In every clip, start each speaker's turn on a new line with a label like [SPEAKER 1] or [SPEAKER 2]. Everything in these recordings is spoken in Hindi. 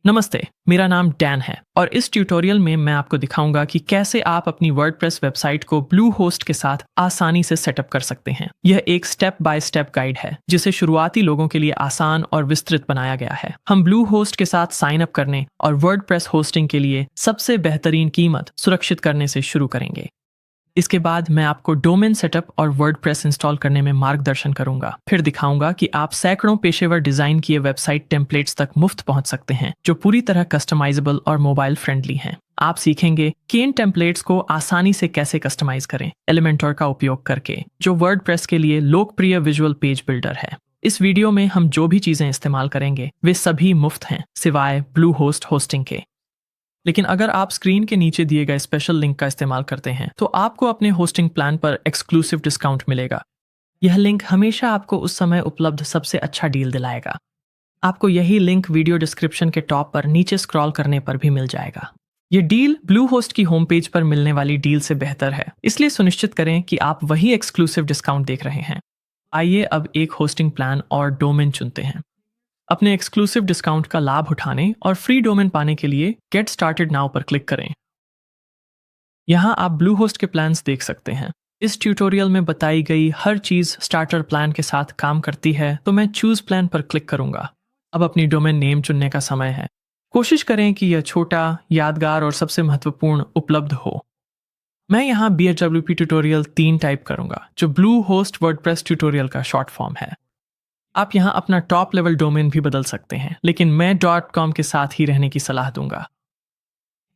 [SPEAKER 1] नमस्ते, मेरा नाम डैन है और इस ट्यूटोरियल में मैं आपको दिखाऊंगा कि कैसे आप अपनी वर्डप्रेस वेबसाइट को ब्लूहोस्ट के साथ आसानी से सेटअप कर सकते हैं। यह एक स्टेप बाय स्टेप गाइड है जिसे शुरुआती लोगों के लिए आसान और विस्तृत बनाया गया है। हम ब्लूहोस्ट के साथ साइन अप करने और वर्डप्रेस होस्टिंग के लिए सबसे बेहतरीन कीमत सुरक्षित करने से शुरू करेंगे। इसके बाद मैं आपको डोमेन सेटअप और वर्डप्रेस इंस्टॉल करने में मार्गदर्शन करूंगा। फिर दिखाऊंगा कि आप सैकड़ों पेशेवर डिजाइन किए वेबसाइट टेम्पलेट्स तक मुफ्त पहुंच सकते हैं जो पूरी तरह कस्टमाइजेबल और मोबाइल फ्रेंडली हैं। आप सीखेंगे कि इन टेम्पलेट्स को आसानी से कैसे कस्टमाइज करें एलिमेंटर का उपयोग करके, जो वर्डप्रेस के लिए लोकप्रिय विजुअल पेज बिल्डर है। इस वीडियो में हम जो भी चीजें इस्तेमाल करेंगे वे सभी मुफ्त हैं सिवाय ब्लूहोस्ट होस्टिंग के। लेकिन अगर आप स्क्रीन के नीचे दिए गए स्पेशल लिंक का इस्तेमाल करते हैं तो आपको अपने होस्टिंग प्लान पर एक्सक्लूसिव डिस्काउंट मिलेगा। यह लिंक हमेशा आपको उस समय उपलब्ध सबसे अच्छा डील दिलाएगा। आपको यही लिंक वीडियो डिस्क्रिप्शन के टॉप पर नीचे स्क्रॉल करने पर भी मिल जाएगा। यह डील ब्लूहोस्ट की होम पेज पर मिलने वाली डील से बेहतर है, इसलिए सुनिश्चित करें कि आप वही एक्सक्लूसिव डिस्काउंट देख रहे हैं। आइए अब एक होस्टिंग प्लान और डोमेन चुनते हैं। अपने एक्सक्लूसिव डिस्काउंट का लाभ उठाने और फ्री डोमेन पाने के लिए गेट स्टार्टेड नाउ पर क्लिक करें। यहाँ आप ब्लूहोस्ट के प्लान्स देख सकते हैं। इस ट्यूटोरियल में बताई गई हर चीज स्टार्टर प्लान के साथ काम करती है, तो मैं चूज प्लान पर क्लिक करूंगा। अब अपनी डोमेन नेम चुनने का समय है। कोशिश करें कि यह छोटा, यादगार और सबसे महत्वपूर्ण उपलब्ध हो। मैं यहाँ BHWP ट्यूटोरियल 3 टाइप करूंगा, जो ब्लूहोस्ट वर्डप्रेस ट्यूटोरियल का शॉर्ट फॉर्म है। आप यहाँ अपना टॉप लेवल डोमेन भी बदल सकते हैं, लेकिन मैं .com के साथ ही रहने की सलाह दूंगा।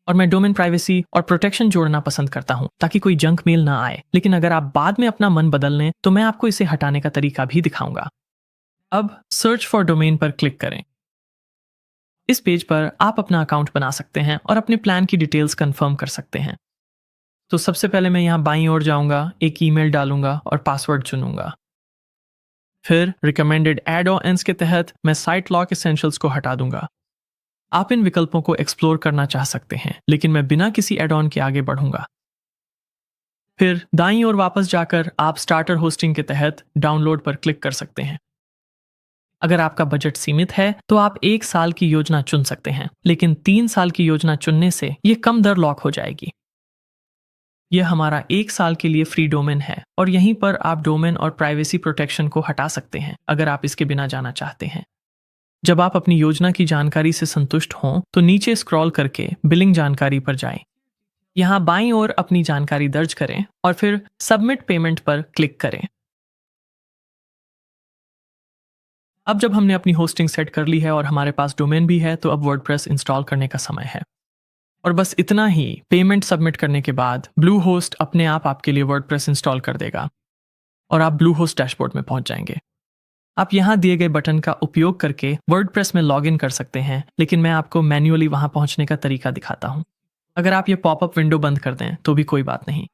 [SPEAKER 1] और मैं डोमेन प्राइवेसी और प्रोटेक्शन जोड़ना पसंद करता हूँ ताकि कोई जंक मेल ना आए। लेकिन अगर आप बाद में अपना मन बदल लें तो मैं आपको इसे हटाने का तरीका भी दिखाऊंगा। अब सर्च फॉर डोमेन पर क्लिक करें। इस पेज पर आप अपना अकाउंट बना सकते हैं और अपने प्लान की डिटेल्स कंफर्म कर सकते हैं। तो सबसे पहले मैं यहाँ बाईं ओर जाऊंगा, एक ईमेल डालूंगा और पासवर्ड चुनूंगा। फिर रिकमेंडेड एड-ऑन्स के तहत मैं साइट लॉक एसेंशियल्स को हटा दूंगा। आप इन विकल्पों को एक्सप्लोर करना चाह सकते हैं, लेकिन मैं बिना किसी एड-ऑन के आगे बढ़ूंगा। फिर दाईं ओर वापस जाकर आप स्टार्टर होस्टिंग के तहत डाउनलोड पर क्लिक कर सकते हैं। अगर आपका बजट सीमित है तो आप 1 साल की योजना चुन सकते हैं, लेकिन 3 साल की योजना चुनने से यह कम दर लॉक हो जाएगी। यह हमारा 1 साल के लिए फ्री डोमेन है और यहीं पर आप डोमेन और प्राइवेसी प्रोटेक्शन को हटा सकते हैं अगर आप इसके बिना जाना चाहते हैं। जब आप अपनी योजना की जानकारी से संतुष्ट हों तो नीचे स्क्रॉल करके बिलिंग जानकारी पर जाएं। यहाँ बाईं ओर अपनी जानकारी दर्ज करें और फिर सबमिट पेमेंट पर क्लिक करें। अब जब हमने अपनी होस्टिंग सेट कर ली है और हमारे पास डोमेन भी है, तो अब वर्डप्रेस इंस्टॉल करने का समय है। और बस इतना ही, पेमेंट सबमिट करने के बाद ब्लूहोस्ट अपने आप आपके लिए वर्डप्रेस इंस्टॉल कर देगा और आप ब्लूहोस्ट डैशबोर्ड में पहुंच जाएंगे। आप यहाँ दिए गए बटन का उपयोग करके वर्डप्रेस में लॉगिन कर सकते हैं, लेकिन मैं आपको मैन्युअली वहां पहुंचने का तरीका दिखाता हूँ। अगर आप ये पॉपअप विंडो बंद कर दें तो भी कोई बात नहीं।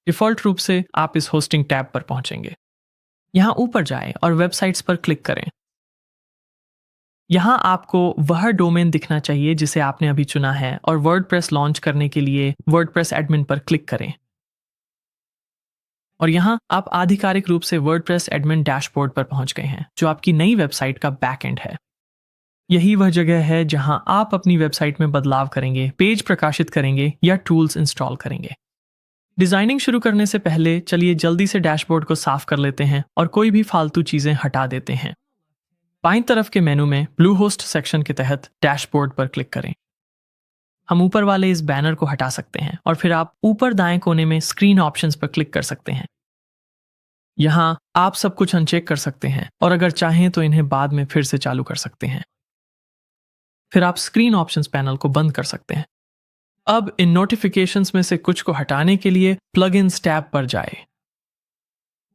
[SPEAKER 1] डिफॉल्ट रूप से आप इस होस्टिंग टैब पर पहुंचेंगे। यहाँ ऊपर जाएं और वेबसाइट्स पर क्लिक करें। यहाँ आपको वह डोमेन दिखना चाहिए जिसे आपने अभी चुना है और वर्डप्रेस लॉन्च करने के लिए वर्डप्रेस एडमिन पर क्लिक करें। और यहाँ आप आधिकारिक रूप से वर्डप्रेस एडमिन डैशबोर्ड पर पहुंच गए हैं, जो आपकी नई वेबसाइट का बैकएंड है। यही वह जगह है जहां आप अपनी वेबसाइट में बदलाव करेंगे, पेज प्रकाशित करेंगे या टूल्स इंस्टॉल करेंगे। डिजाइनिंग शुरू करने से पहले चलिए जल्दी से डैशबोर्ड को साफ कर लेते हैं और कोई भी फालतू चीजें हटा देते हैं। बाईं तरफ के मेनू में ब्लूहोस्ट सेक्शन के तहत डैशबोर्ड पर क्लिक करें। हम ऊपर वाले इस बैनर को हटा सकते हैं और फिर आप ऊपर दाएं कोने में स्क्रीन ऑप्शंस पर क्लिक कर सकते हैं। यहाँ आप सब कुछ अनचेक कर सकते हैं और अगर चाहें तो इन्हें बाद में फिर से चालू कर सकते हैं। फिर आप स्क्रीन ऑप्शंस पैनल को बंद कर सकते हैं। अब इन नोटिफिकेशंस में से कुछ को हटाने के लिए प्लगइन्स टैब पर जाएं।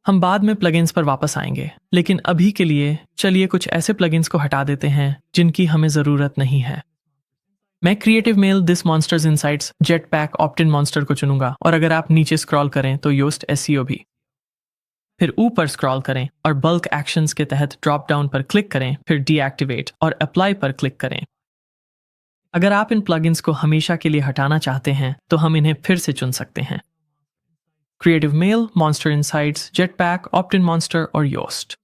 [SPEAKER 1] हम बाद में प्लगइन्स पर वापस आएंगे, लेकिन अभी के लिए चलिए कुछ ऐसे प्लगइन्स को हटा देते हैं जिनकी हमें ज़रूरत नहीं है। मैं Creative Mail, this MonsterInsights, Jetpack, OptinMonster को चुनूंगा और अगर आप नीचे स्क्रॉल करें तो योस्ट एसईओ भी। फिर ऊपर स्क्रॉल करें और बल्क एक्शंस के तहत ड्रॉप डाउन पर क्लिक करें, फिर डीएक्टिवेट और अप्लाई पर क्लिक करें। अगर आप इन प्लगइन्स को हमेशा के लिए हटाना चाहते हैं तो हम इन्हें फिर से चुन सकते हैं। Creative Mail, MonsterInsights, Jetpack, OptinMonster और योस्ट।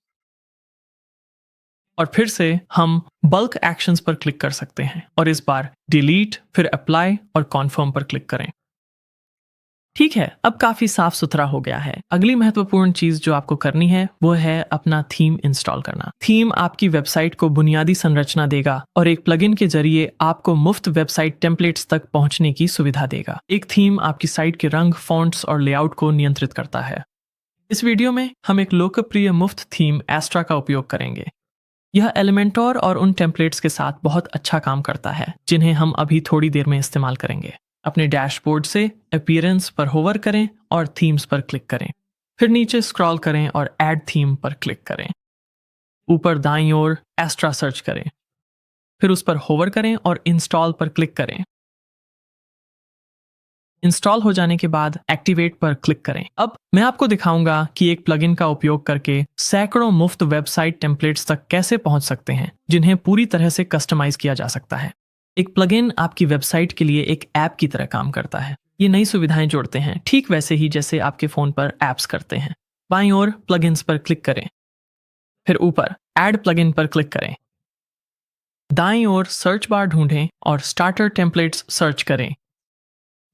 [SPEAKER 1] और फिर से हम बल्क एक्शंस पर क्लिक कर सकते हैं और इस बार डिलीट, फिर अप्लाई और कॉन्फर्म पर क्लिक करें। ठीक है, अब काफी साफ सुथरा हो गया है। अगली महत्वपूर्ण चीज जो आपको करनी है वो है अपना थीम इंस्टॉल करना। थीम आपकी वेबसाइट को बुनियादी संरचना देगा और एक प्लगइन के जरिए आपको मुफ्त वेबसाइट टेम्पलेट्स तक पहुंचने की सुविधा देगा। एक थीम आपकी साइट के रंग, फॉन्ट्स और लेआउट को नियंत्रित करता है। इस वीडियो में हम एक लोकप्रिय मुफ्त थीम एस्ट्रा का उपयोग करेंगे। यह एलिमेंटोर और उन टेम्पलेट्स के साथ बहुत अच्छा काम करता है जिन्हें हम अभी थोड़ी देर में इस्तेमाल करेंगे। अपने डैशबोर्ड से अपीयरेंस पर होवर करें और थीम्स पर क्लिक करें। फिर नीचे स्क्रॉल करें और ऐड थीम पर क्लिक करें। ऊपर दाईं ओर एस्ट्रा सर्च करें, फिर उस पर होवर करें और इंस्टॉल पर क्लिक करें। इंस्टॉल हो जाने के बाद एक्टिवेट पर क्लिक करें। अब मैं आपको दिखाऊंगा कि एक प्लगइन का उपयोग करके सैकड़ों मुफ्त वेबसाइट टेम्पलेट्स तक कैसे पहुंच सकते हैं जिन्हें पूरी तरह से कस्टमाइज किया जा सकता है। एक प्लगइन आपकी वेबसाइट के लिए एक ऐप की तरह काम करता है। ये नई सुविधाएं जोड़ते हैं, ठीक वैसे ही जैसे आपके फोन पर ऐप्स करते हैं। बाईं ओर प्लगइन्स पर क्लिक करें, फिर ऊपर ऐड प्लगइन पर क्लिक करें। दाईं ओर सर्च बार ढूंढें और स्टार्टर टेम्पलेट्स सर्च करें।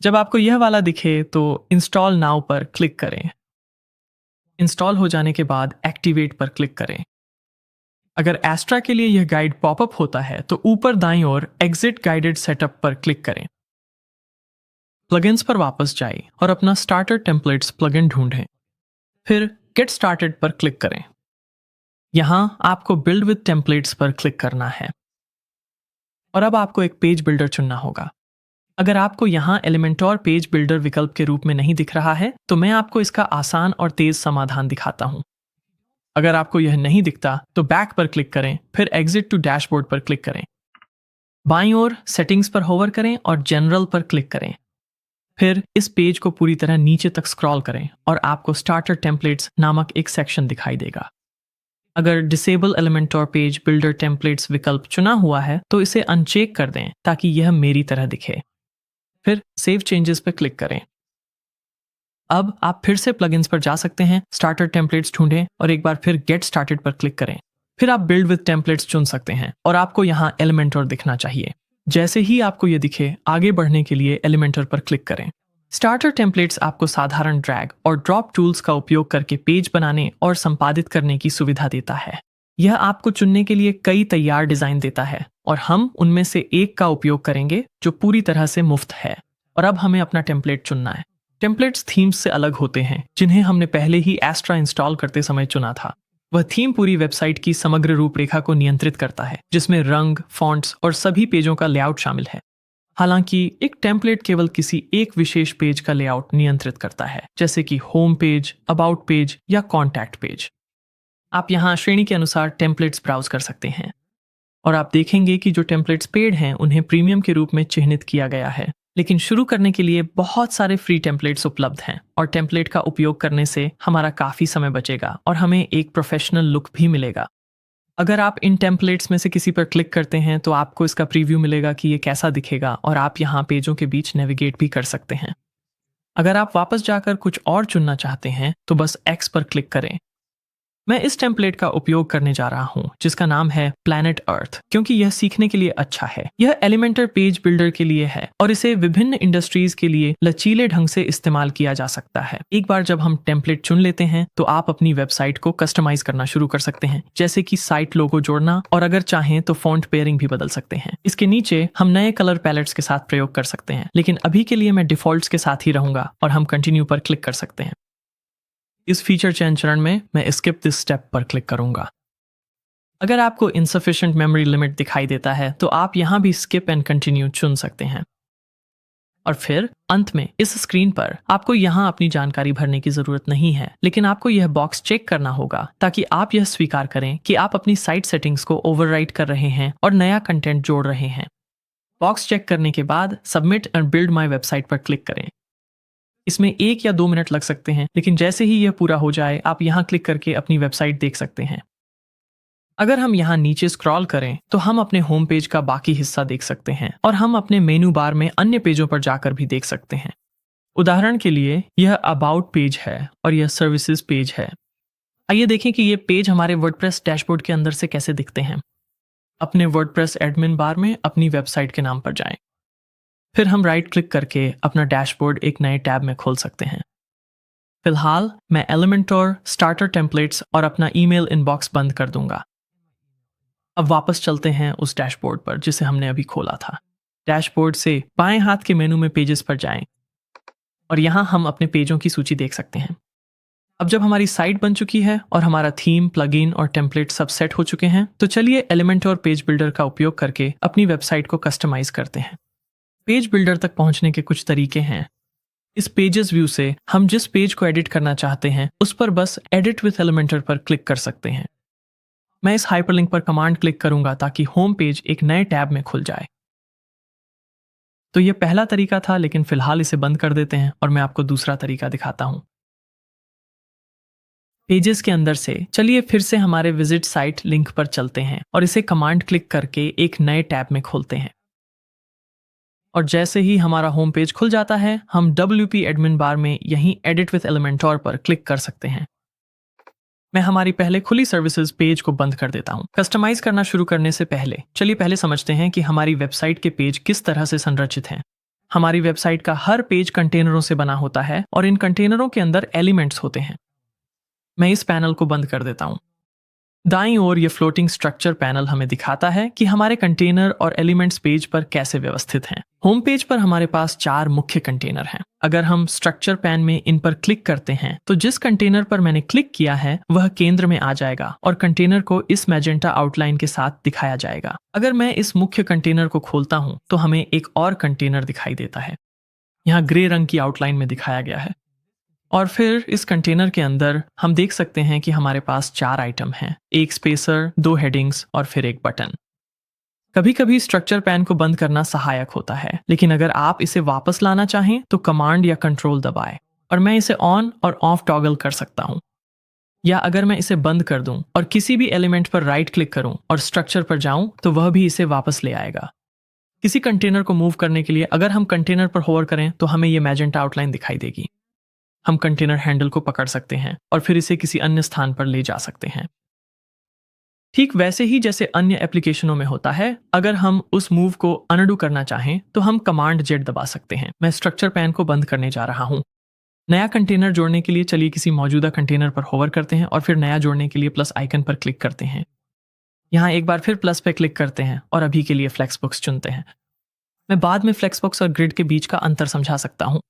[SPEAKER 1] जब आपको यह वाला दिखे तो इंस्टॉल नाउ पर क्लिक करें। इंस्टॉल हो जाने के बाद एक्टिवेट पर क्लिक करें। अगर एस्ट्रा के लिए यह गाइड पॉपअप होता है तो ऊपर दाईं ओर एग्जिट गाइडेड सेटअप पर क्लिक करें। प्लगइन्स पर वापस जाएं और अपना स्टार्टर टेम्पलेट्स प्लगइन ढूंढें। फिर गेट स्टार्टेड पर क्लिक करें। यहां आपको बिल्ड विद टेम्पलेट्स पर क्लिक करना है और अब आपको एक पेज बिल्डर चुनना होगा। अगर आपको यहां एलिमेंटोर पेज बिल्डर विकल्प के रूप में नहीं दिख रहा है तो मैं आपको इसका आसान और तेज समाधान दिखाता हूं। अगर आपको यह नहीं दिखता तो बैक पर क्लिक करें, फिर एग्जिट टू डैशबोर्ड पर क्लिक करें। बाईं ओर सेटिंग्स पर होवर करें और जनरल पर क्लिक करें। फिर इस पेज को पूरी तरह नीचे तक स्क्रॉल करें और आपको स्टार्टर टेम्पलेट्स नामक एक सेक्शन दिखाई देगा। अगर डिसेबल एलिमेंटोर पेज बिल्डर टेम्पलेट्स विकल्प चुना हुआ है तो इसे अनचेक कर दें ताकि यह मेरी तरह दिखे। फिर सेव चेंजेस पर क्लिक करें। अब आप फिर से प्लगइन्स पर जा सकते हैं, स्टार्टर टेम्पलेट्स ढूंढें और एक बार फिर गेट स्टार्टेड पर क्लिक करें। फिर आप बिल्ड विद टेम्पलेट्स चुन सकते हैं और आपको यहाँ एलिमेंटर दिखना चाहिए। जैसे ही आपको ये दिखे, आगे बढ़ने के लिए एलिमेंटर पर क्लिक करें। स्टार्टर टेम्पलेट्स आपको साधारण ड्रैग और ड्रॉप टूल्स का उपयोग करके पेज बनाने और संपादित करने की सुविधा देता है। यह आपको चुनने के लिए कई तैयार डिजाइन देता है और हम उनमें से एक का उपयोग करेंगे जो पूरी तरह से मुफ्त है। और अब हमें अपना टेम्पलेट चुनना है। टेम्पलेट्स थीम्स से अलग होते हैं जिन्हें हमने पहले ही एस्ट्रा इंस्टॉल करते समय चुना था। वह थीम पूरी वेबसाइट की समग्र रूपरेखा को नियंत्रित करता है, जिसमें रंग, फॉन्ट्स और सभी पेजों का लेआउट शामिल है। हालांकि एक टेम्पलेट केवल किसी एक विशेष पेज का लेआउट नियंत्रित करता है, जैसे कि होम पेज, अबाउट पेज या कॉन्टैक्ट पेज। आप यहाँ श्रेणी के अनुसार टेम्पलेट्स ब्राउज कर सकते हैं और आप देखेंगे कि जो टेम्पलेट्स पेड हैं उन्हें प्रीमियम के रूप में चिह्नित किया गया है। लेकिन शुरू करने के लिए बहुत सारे फ्री टेम्पलेट्स उपलब्ध हैं और टेम्पलेट का उपयोग करने से हमारा काफ़ी समय बचेगा और हमें एक प्रोफेशनल लुक भी मिलेगा। अगर आप इन टेम्पलेट्स में से किसी पर क्लिक करते हैं तो आपको इसका प्रीव्यू मिलेगा कि ये कैसा दिखेगा और आप यहाँ पेजों के बीच नेविगेट भी कर सकते हैं। अगर आप वापस जाकर कुछ और चुनना चाहते हैं तो बस एक्स पर क्लिक करें। मैं इस टेम्पलेट का उपयोग करने जा रहा हूं जिसका नाम है प्लैनेट अर्थ, क्योंकि यह सीखने के लिए अच्छा है। यह एलिमेंटर पेज बिल्डर के लिए है और इसे विभिन्न इंडस्ट्रीज के लिए लचीले ढंग से इस्तेमाल किया जा सकता है। एक बार जब हम टेम्पलेट चुन लेते हैं तो आप अपनी वेबसाइट को कस्टमाइज करना शुरू कर सकते हैं, जैसे कि साइट लोगो जोड़ना और अगर चाहें तो फॉन्ट पेयरिंग भी बदल सकते हैं। इसके नीचे हम नए कलर पैलेट्स के साथ प्रयोग कर सकते हैं, लेकिन अभी के लिए मैं डिफॉल्ट्स के साथ ही रहूंगा और हम कंटिन्यू पर क्लिक कर सकते हैं। इस फीचर चयन चरण में मैं स्किप दिस स्टेप पर क्लिक करूंगा। अगर आपको इनसफिशिएंट मेमोरी लिमिट दिखाई देता है तो आप यहां भी स्किप एंड कंटिन्यू चुन सकते हैं। और फिर अंत में इस स्क्रीन पर आपको यहां अपनी जानकारी भरने की जरूरत नहीं है, लेकिन आपको यह बॉक्स चेक करना होगा ताकि आप यह स्वीकार करें कि आप अपनी साइट सेटिंग्स को ओवरराइट कर रहे हैं और नया कंटेंट जोड़ रहे हैं। बॉक्स चेक करने के बाद submit and build my website पर क्लिक करें। इसमें 1 या 2 मिनट लग सकते हैं, लेकिन जैसे ही यह पूरा हो जाए आप यहाँ क्लिक करके अपनी वेबसाइट देख सकते हैं। अगर हम यहाँ नीचे स्क्रॉल करें तो हम अपने होम पेज का बाकी हिस्सा देख सकते हैं और हम अपने मेनू बार में अन्य पेजों पर जाकर भी देख सकते हैं। उदाहरण के लिए यह अबाउट पेज है और यह सर्विसेज पेज है। आइए देखें कि ये पेज हमारे वर्डप्रेस डैशबोर्ड के अंदर से कैसे दिखते हैं। अपने वर्डप्रेस एडमिन बार में अपनी वेबसाइट के नाम पर जाएं। फिर हम राइट क्लिक करके अपना डैशबोर्ड एक नए टैब में खोल सकते हैं। फिलहाल मैं एलिमेंटोर, स्टार्टर टेम्पलेट्स और अपना ईमेल इनबॉक्स बंद कर दूंगा। अब वापस चलते हैं उस डैशबोर्ड पर जिसे हमने अभी खोला था। डैशबोर्ड से बाएं हाथ के मेनू में पेजेस पर जाएं और यहाँ हम अपने पेजों की सूची देख सकते हैं। अब जब हमारी साइट बन चुकी है और हमारा थीम, प्लगइन और टेम्पलेट सब सेट हो चुके हैं, तो चलिए एलिमेंटोर पेज बिल्डर का उपयोग करके अपनी वेबसाइट को कस्टमाइज करते हैं। पेज बिल्डर तक पहुंचने के कुछ तरीके हैं। इस पेजेस व्यू से हम जिस पेज को एडिट करना चाहते हैं उस पर बस एडिट विथ एलिमेंटर पर क्लिक कर सकते हैं। मैं इस हाइपरलिंक पर कमांड क्लिक करूंगा ताकि होम पेज एक नए टैब में खुल जाए। तो यह पहला तरीका था, लेकिन फिलहाल इसे बंद कर देते हैं और मैं आपको दूसरा तरीका दिखाता हूं। पेजेस के अंदर से चलिए फिर से हमारे विजिट साइट लिंक पर चलते हैं और इसे कमांड क्लिक करके एक नए टैब में खोलते हैं। और जैसे ही हमारा होम पेज खुल जाता है, हम WP एडमिन बार में यहीं एडिट विथ एलिमेंटोर पर क्लिक कर सकते हैं। मैं हमारी पहले खुली सर्विसेज पेज को बंद कर देता हूं। कस्टमाइज करना शुरू करने से पहले चलिए पहले समझते हैं कि हमारी वेबसाइट के पेज किस तरह से संरचित हैं। हमारी वेबसाइट का हर पेज कंटेनरों से बना होता है और इन कंटेनरों के अंदर एलिमेंट्स होते हैं। मैं इस पैनल को बंद कर देता हूं। दाईं ओर ये फ्लोटिंग स्ट्रक्चर पैनल हमें दिखाता है कि हमारे कंटेनर और एलिमेंट्स पेज पर कैसे व्यवस्थित हैं। होम पेज पर हमारे पास 4 मुख्य कंटेनर हैं। अगर हम स्ट्रक्चर पैन में इन पर क्लिक करते हैं तो जिस कंटेनर पर मैंने क्लिक किया है वह केंद्र में आ जाएगा और कंटेनर को इस मैजेंटा आउटलाइन के साथ दिखाया जाएगा। अगर मैं इस मुख्य कंटेनर को खोलता हूं तो हमें एक और कंटेनर दिखाई देता है। यहाँ ग्रे रंग की आउटलाइन में दिखाया गया है। और फिर इस कंटेनर के अंदर हम देख सकते हैं कि हमारे पास 4 आइटम हैं, एक स्पेसर, 2 हेडिंग्स और फिर एक बटन। कभी कभी स्ट्रक्चर पैन को बंद करना सहायक होता है, लेकिन अगर आप इसे वापस लाना चाहें तो कमांड या कंट्रोल दबाएं और मैं इसे ऑन और ऑफ टॉगल कर सकता हूं। या अगर मैं इसे बंद कर दूं और किसी भी एलिमेंट पर राइट क्लिक करूं और स्ट्रक्चर पर जाऊं तो वह भी इसे वापस ले आएगा। किसी कंटेनर को मूव करने के लिए अगर हम कंटेनर पर होवर करें तो हमें यह मैजेंटा आउटलाइन दिखाई देगी। हम कंटेनर हैंडल को पकड़ सकते हैं और फिर इसे किसी अन्य स्थान पर ले जा सकते हैं। ठीक वैसे ही जैसे अन्य एप्लीकेशनों में होता है, अगर हम उस मूव को अनडू करना चाहें तो हम कमांड जेड दबा सकते हैं। मैं स्ट्रक्चर पैन को बंद करने जा रहा हूं। नया कंटेनर जोड़ने के लिए चलिए किसी मौजूदा कंटेनर पर होवर करते हैं और फिर नया जोड़ने के लिए प्लस आइकन पर क्लिक करते हैं। यहाँ एक बार फिर प्लस पे क्लिक करते हैं और अभी के लिए फ्लेक्सबुक्स चुनते हैं। मैं बाद में फ्लेक्सबुक्स और ग्रिड के बीच का अंतर समझा सकता हूँ।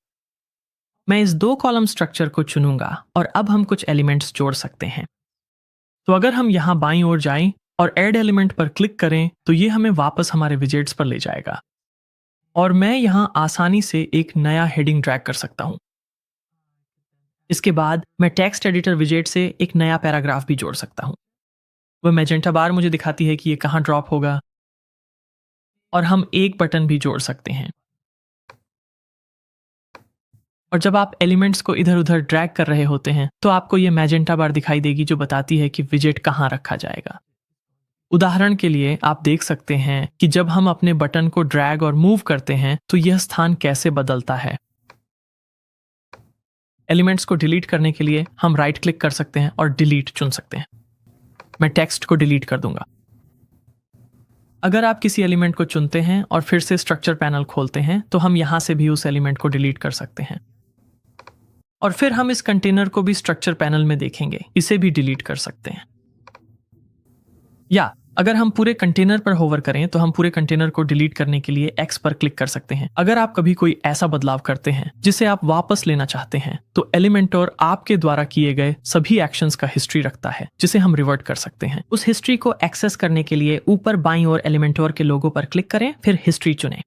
[SPEAKER 1] मैं इस 2 कॉलम स्ट्रक्चर को चुनूंगा और अब हम कुछ एलिमेंट्स जोड़ सकते हैं। तो अगर हम यहाँ बाईं ओर जाएं और ऐड एलिमेंट पर क्लिक करें तो ये हमें वापस हमारे विजेट्स पर ले जाएगा और मैं यहाँ आसानी से एक नया हेडिंग ड्रैग कर सकता हूँ। इसके बाद मैं टेक्स्ट एडिटर विजेट से एक नया पैराग्राफ भी जोड़ सकता हूँ। वह मैजेंटा बार मुझे दिखाती है कि ये कहाँ ड्रॉप होगा और हम एक बटन भी जोड़ सकते हैं। और जब आप एलिमेंट्स को इधर उधर ड्रैग कर रहे होते हैं तो आपको ये मैजेंटा बार दिखाई देगी जो बताती है कि विजेट कहाँ रखा जाएगा। उदाहरण के लिए आप देख सकते हैं कि जब हम अपने बटन को ड्रैग और मूव करते हैं तो यह स्थान कैसे बदलता है। एलिमेंट्स को डिलीट करने के लिए हम राइट क्लिक कर सकते हैं और डिलीट चुन सकते हैं। मैं टेक्स्ट को डिलीट कर दूंगा। अगर आप किसी एलिमेंट को चुनते हैं और फिर से स्ट्रक्चर पैनल खोलते हैं तो हम यहां से भी उस एलिमेंट को डिलीट कर सकते हैं और फिर हम इस कंटेनर को भी स्ट्रक्चर पैनल में देखेंगे, इसे भी डिलीट कर सकते हैं। या अगर हम पूरे कंटेनर पर होवर करें तो हम पूरे कंटेनर को डिलीट करने के लिए X पर क्लिक कर सकते हैं। अगर आप कभी कोई ऐसा बदलाव करते हैं जिसे आप वापस लेना चाहते हैं तो एलिमेंटोर आपके द्वारा किए गए सभी एक्शंस का हिस्ट्री रखता है जिसे हम रिवर्ट कर सकते हैं। उस हिस्ट्री को एक्सेस करने के लिए ऊपर बाईं ओर एलिमेंटोर के लोगो पर क्लिक करें, फिर हिस्ट्री चुनें।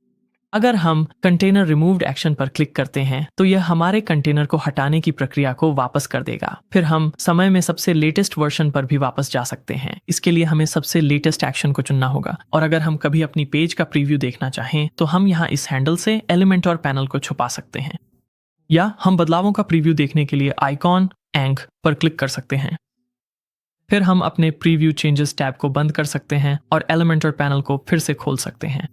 [SPEAKER 1] अगर हम कंटेनर रिमूव्ड एक्शन पर क्लिक करते हैं तो यह हमारे कंटेनर को हटाने की प्रक्रिया को वापस कर देगा। फिर हम समय में सबसे लेटेस्ट वर्जन पर भी वापस जा सकते हैं। इसके लिए हमें सबसे लेटेस्ट एक्शन को चुनना होगा। और अगर हम कभी अपनी पेज का प्रीव्यू देखना चाहें तो हम यहाँ इस हैंडल से एलिमेंटोर पैनल को छुपा सकते हैं। या हम बदलावों का प्रीव्यू देखने के लिए आइकॉन एंक पर क्लिक कर सकते हैं। फिर हम अपने प्रीव्यू चेंजेस टैब को बंद कर सकते हैं और एलिमेंटोर पैनल को फिर से खोल सकते हैं।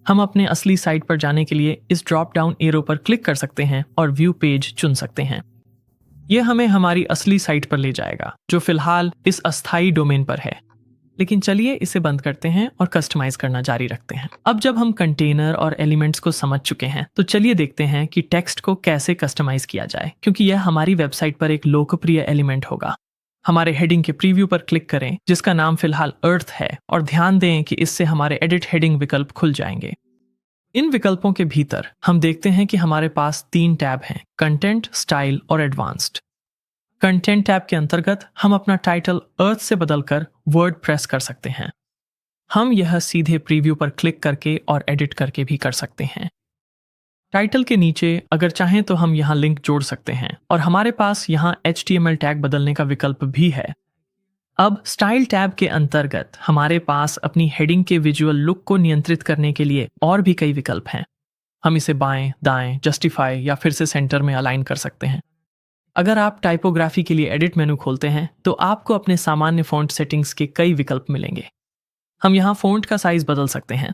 [SPEAKER 1] हम अपने असली साइट पर जाने के लिए इस ड्रॉप डाउन एरो पर क्लिक कर सकते हैं और व्यू पेज चुन सकते हैं। ये हमें हमारी असली साइट पर ले जाएगा, जो फिलहाल इस अस्थायी डोमेन पर है। लेकिन चलिए इसे बंद करते हैं और कस्टमाइज करना जारी रखते हैं। अब जब हम कंटेनर और एलिमेंट्स को समझ चुके हैं, तो चलिए देखते हैं कि टेक्स्ट को कैसे कस्टमाइज किया जाए, क्योंकि यह हमारी वेबसाइट पर एक लोकप्रिय एलिमेंट होगा। हमारे हेडिंग के प्रीव्यू पर क्लिक करें, जिसका नाम फिलहाल अर्थ है, और ध्यान दें कि इससे हमारे एडिट हेडिंग विकल्प खुल जाएंगे। इन विकल्पों के भीतर हम देखते हैं कि हमारे पास 3 टैब हैं: कंटेंट, स्टाइल और एडवांस्ड। कंटेंट टैब के अंतर्गत हम अपना टाइटल अर्थ से बदलकर वर्ड प्रेस कर सकते हैं। हम यह सीधे प्रीव्यू पर क्लिक करके और एडिट करके भी कर सकते हैं। टाइटल के नीचे अगर चाहें तो हम यहाँ लिंक जोड़ सकते हैं, और हमारे पास यहाँ HTML टैग बदलने का विकल्प भी है। अब स्टाइल टैब के अंतर्गत हमारे पास अपनी हेडिंग के विजुअल लुक को नियंत्रित करने के लिए और भी कई विकल्प हैं। हम इसे बाएं, दाएं, जस्टिफाई या फिर से सेंटर में अलाइन कर सकते हैं। अगर आप टाइपोग्राफी के लिए एडिट मेनू खोलते हैं, तो आपको अपने सामान्य फ़ॉन्ट सेटिंग्स के कई विकल्प मिलेंगे। हम यहाँ फ़ॉन्ट का साइज बदल सकते हैं।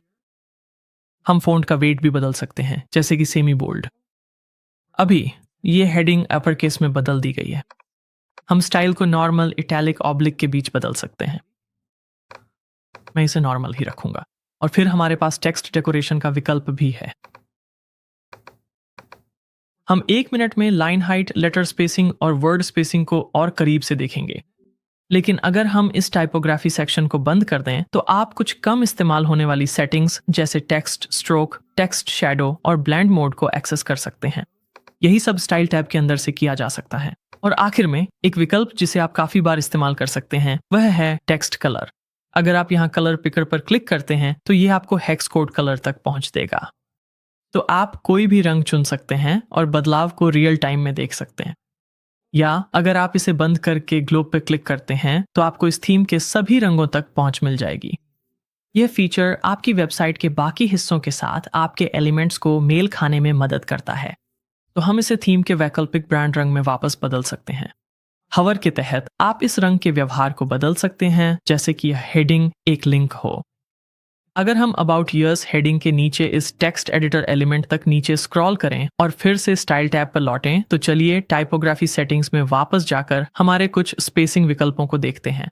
[SPEAKER 1] हम फ़ॉन्ट का वेट भी बदल सकते हैं, जैसे कि सेमी बोल्ड। अभी ये हेडिंग अपर केस में बदल दी गई है। हम स्टाइल को नॉर्मल, इटैलिक, ऑब्लिक के बीच बदल सकते हैं। मैं इसे नॉर्मल ही रखूंगा। और फिर हमारे पास टेक्स्ट डेकोरेशन का विकल्प भी है। हम 1 मिनट में लाइन हाइट, लेटर स्पेसिंग और वर्ड स्पेसिंग को और करीब से देखेंगे। लेकिन अगर हम इस टाइपोग्राफी सेक्शन को बंद कर दें, तो आप कुछ कम इस्तेमाल होने वाली सेटिंग्स जैसे टेक्स्ट स्ट्रोक, टेक्स्ट शैडो और ब्लेंड मोड को एक्सेस कर सकते हैं। यही सब स्टाइल टैब के अंदर से किया जा सकता है। और आखिर में एक विकल्प जिसे आप काफी बार इस्तेमाल कर सकते हैं, वह है टेक्स्ट कलर। अगर आप यहाँ कलर पिकर पर क्लिक करते हैं, तो ये आपको हेक्स कोड कलर तक पहुंच देगा। तो आप कोई भी रंग चुन सकते हैं और बदलाव को रियल टाइम में देख सकते हैं। या अगर आप इसे बंद करके ग्लोब पर क्लिक करते हैं, तो आपको इस थीम के सभी रंगों तक पहुंच मिल जाएगी। यह फीचर आपकी वेबसाइट के बाकी हिस्सों के साथ आपके एलिमेंट्स को मेल खाने में मदद करता है। तो हम इसे थीम के वैकल्पिक ब्रांड रंग में वापस बदल सकते हैं। हवर के तहत आप इस रंग के व्यवहार को बदल सकते हैं, जैसे कि यह हेडिंग एक लिंक हो। अगर हम अबाउट ईयर्स हेडिंग के नीचे इस टेक्स्ट एडिटर एलिमेंट तक नीचे स्क्रॉल करें और फिर से स्टाइल टैब पर लौटें, तो चलिए टाइपोग्राफी सेटिंग्स में वापस जाकर हमारे कुछ स्पेसिंग विकल्पों को देखते हैं।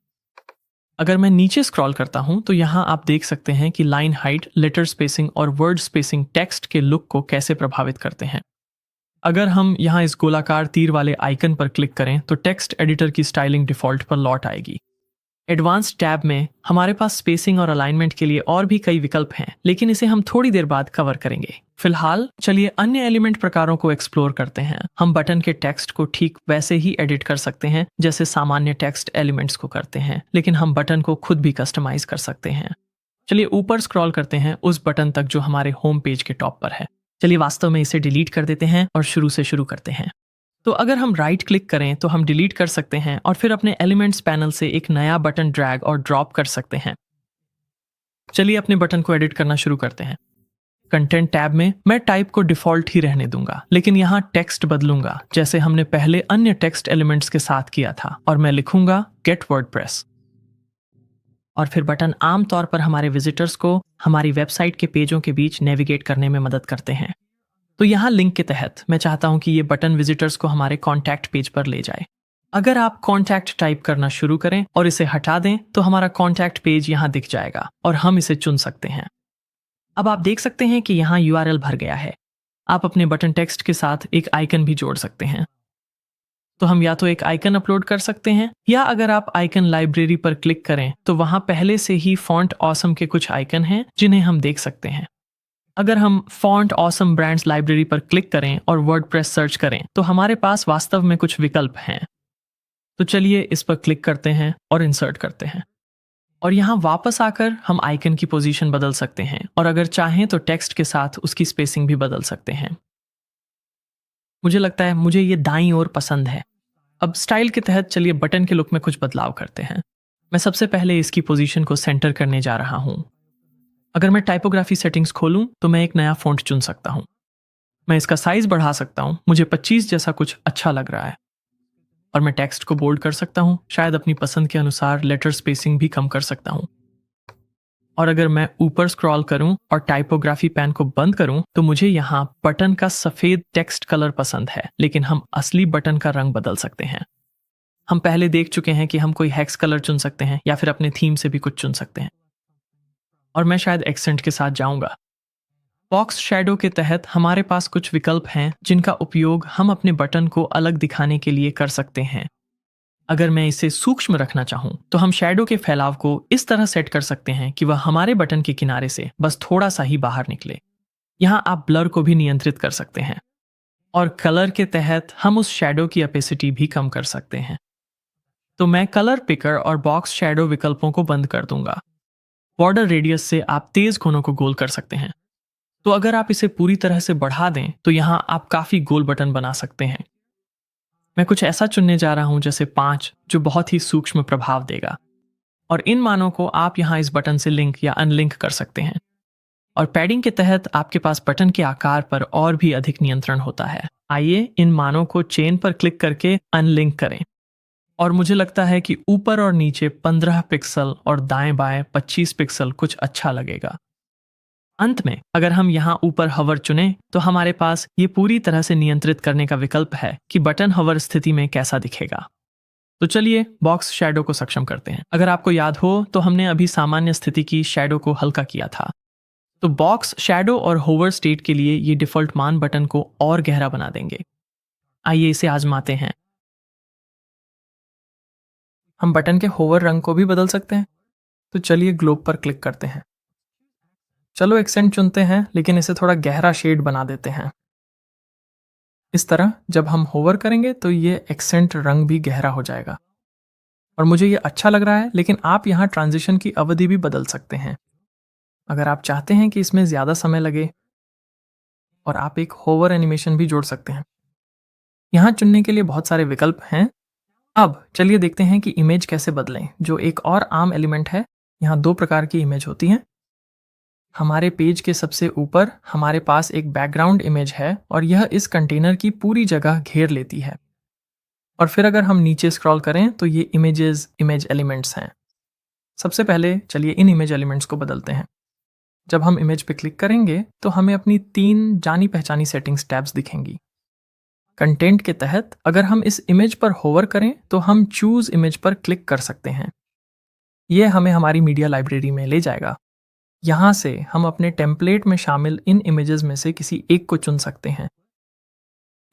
[SPEAKER 1] अगर मैं नीचे स्क्रॉल करता हूं, तो यहाँ आप देख सकते हैं कि लाइन हाइट, लेटर स्पेसिंग और वर्ड स्पेसिंग टेक्स्ट के लुक को कैसे प्रभावित करते हैं। अगर हम यहाँ इस गोलाकार तीर वाले आइकन पर क्लिक करें, तो टेक्स्ट एडिटर की स्टाइलिंग डिफ़ॉल्ट पर लौट आएगी। एडवांस्ड टैब में हमारे पास स्पेसिंग और अलाइनमेंट के लिए और भी कई विकल्प हैं, लेकिन इसे हम थोड़ी देर बाद कवर करेंगे। फिलहाल चलिए अन्य एलिमेंट प्रकारों को एक्सप्लोर करते हैं। हम बटन के टेक्स्ट को ठीक वैसे ही एडिट कर सकते हैं जैसे सामान्य टेक्स्ट एलिमेंट्स को करते हैं, लेकिन हम बटन को खुद भी कस्टमाइज कर सकते हैं। चलिए ऊपर स्क्रॉल करते हैं उस बटन तक जो हमारे होम पेज के टॉप पर है। चलिए वास्तव में इसे डिलीट कर देते हैं और शुरू से शुरू करते हैं। तो अगर हम राइट क्लिक करें, तो हम डिलीट कर सकते हैं और फिर अपने एलिमेंट्स पैनल से एक नया बटन ड्रैग और ड्रॉप कर सकते हैं। चलिए अपने बटन को एडिट करना शुरू करते हैं। कंटेंट टैब में मैं टाइप को डिफॉल्ट ही रहने दूंगा, लेकिन यहाँ टेक्स्ट बदलूंगा जैसे हमने पहले अन्य टेक्स्ट एलिमेंट्स के साथ किया था, और मैं लिखूंगा गेट वर्डप्रेस। और फिर बटन आमतौर पर हमारे विजिटर्स को हमारी वेबसाइट के पेजों के बीच नेविगेट करने में मदद करते हैं। तो यहाँ लिंक के तहत मैं चाहता हूँ कि ये बटन विजिटर्स को हमारे कॉन्टैक्ट पेज पर ले जाए। अगर आप कॉन्टैक्ट टाइप करना शुरू करें और इसे हटा दें, तो हमारा कॉन्टैक्ट पेज यहाँ दिख जाएगा और हम इसे चुन सकते हैं। अब आप देख सकते हैं कि यहाँ URL भर गया है। आप अपने बटन टेक्स्ट के साथ एक आइकन भी जोड़ सकते हैं। तो हम या तो एक आइकन अपलोड कर सकते हैं, या अगर आप आइकन लाइब्रेरी पर क्लिक करें, तो वहाँ पहले से ही फॉन्ट ऑसम के कुछ आइकन हैं जिन्हें हम देख सकते हैं। अगर हम फॉन्ट ऑसम ब्रांड्स लाइब्रेरी पर क्लिक करें और वर्डप्रेस सर्च करें, तो हमारे पास वास्तव में कुछ विकल्प हैं। तो चलिए इस पर क्लिक करते हैं और इंसर्ट करते हैं। और यहाँ वापस आकर हम आइकन की पोजीशन बदल सकते हैं, और अगर चाहें तो टेक्स्ट के साथ उसकी स्पेसिंग भी बदल सकते हैं। मुझे लगता है मुझे ये दाईं ओर पसंद है। अब स्टाइल के तहत चलिए बटन के लुक में कुछ बदलाव करते हैं। मैं सबसे पहले इसकी पोजीशन को सेंटर करने जा रहा हूँ। अगर मैं टाइपोग्राफी सेटिंग्स खोलूं, तो मैं एक नया फ़ॉन्ट चुन सकता हूं। मैं इसका साइज बढ़ा सकता हूं, मुझे 25 जैसा कुछ अच्छा लग रहा है। और मैं टेक्स्ट को बोल्ड कर सकता हूं, शायद अपनी पसंद के अनुसार लेटर स्पेसिंग भी कम कर सकता हूं। और अगर मैं ऊपर स्क्रॉल करूं और टाइपोग्राफी पैन को बंद करूं तो मुझे यहाँ बटन का सफेद टेक्स्ट कलर पसंद है, लेकिन हम असली बटन का रंग बदल सकते हैं। हम पहले देख चुके हैं कि हम कोई हेक्स कलर चुन सकते हैं या फिर अपने थीम से भी कुछ चुन सकते हैं। और मैं शायद एक्सेंट के साथ जाऊंगा। बॉक्स शैडो के तहत हमारे पास कुछ विकल्प हैं जिनका उपयोग हम अपने बटन को अलग दिखाने के लिए कर सकते हैं। अगर मैं इसे सूक्ष्म रखना चाहूं तो हम शैडो के फैलाव को इस तरह सेट कर सकते हैं कि वह हमारे बटन के किनारे से बस थोड़ा सा ही बाहर निकले। यहाँ आप ब्लर को भी नियंत्रित कर सकते हैं और कलर के तहत हम उस शैडो की अपेसिटी भी कम कर सकते हैं। तो मैं कलर पिकर और बॉक्स शैडो विकल्पों को बंद कर दूंगा। बॉर्डर रेडियस से आप तेज कोनों को गोल कर सकते हैं। तो अगर आप इसे पूरी तरह से बढ़ा दें तो यहाँ आप काफी गोल बटन बना सकते हैं। मैं कुछ ऐसा चुनने जा रहा हूं जैसे 5, जो बहुत ही सूक्ष्म प्रभाव देगा। और इन मानों को आप यहाँ इस बटन से लिंक या अनलिंक कर सकते हैं। और पैडिंग के तहत आपके पास बटन के आकार पर और भी अधिक नियंत्रण होता है। आइए इन मानों को चेन पर क्लिक करके अनलिंक करें। और मुझे लगता है कि ऊपर और नीचे 15 पिक्सल और दाएं बाएं 25 पिक्सल कुछ अच्छा लगेगा। अंत में अगर हम यहाँ ऊपर हवर चुनें तो हमारे पास ये पूरी तरह से नियंत्रित करने का विकल्प है कि बटन हवर स्थिति में कैसा दिखेगा। तो चलिए बॉक्स शैडो को सक्षम करते हैं। अगर आपको याद हो तो हमने अभी सामान्य स्थिति की शैडो को हल्का किया था। तो बॉक्स शैडो और होवर स्टेट के लिए ये डिफॉल्ट मान बटन को और गहरा बना देंगे। आइए इसे आजमाते हैं। हम बटन के होवर रंग को भी बदल सकते हैं। तो चलिए ग्लोब पर क्लिक करते हैं। चलो एक्सेंट चुनते हैं, लेकिन इसे थोड़ा गहरा शेड बना देते हैं। इस तरह जब हम होवर करेंगे तो ये एक्सेंट रंग भी गहरा हो जाएगा और मुझे ये अच्छा लग रहा है। लेकिन आप यहाँ ट्रांजिशन की अवधि भी बदल सकते हैं अगर आप चाहते हैं कि इसमें ज़्यादा समय लगे, और आप एक होवर एनिमेशन भी जोड़ सकते हैं। यहाँ चुनने के लिए बहुत सारे विकल्प हैं। अब चलिए देखते हैं कि इमेज कैसे बदलें, जो एक और आम एलिमेंट है। यहाँ 2 प्रकार की इमेज होती हैं। हमारे पेज के सबसे ऊपर हमारे पास एक बैकग्राउंड इमेज है और यह इस कंटेनर की पूरी जगह घेर लेती है। और फिर अगर हम नीचे स्क्रॉल करें तो ये इमेज एलिमेंट्स हैं। सबसे पहले चलिए इन इमेज एलिमेंट्स को बदलते हैं। जब हम इमेज पे क्लिक करेंगे तो हमें अपनी 3 जानी पहचानी सेटिंग्स टैब्स दिखेंगी। कंटेंट के तहत अगर हम इस इमेज पर होवर करें तो हम चूज इमेज पर क्लिक कर सकते हैं। यह हमें हमारी मीडिया लाइब्रेरी में ले जाएगा। यहाँ से हम अपने टेम्पलेट में शामिल इन इमेजेस में से किसी एक को चुन सकते हैं।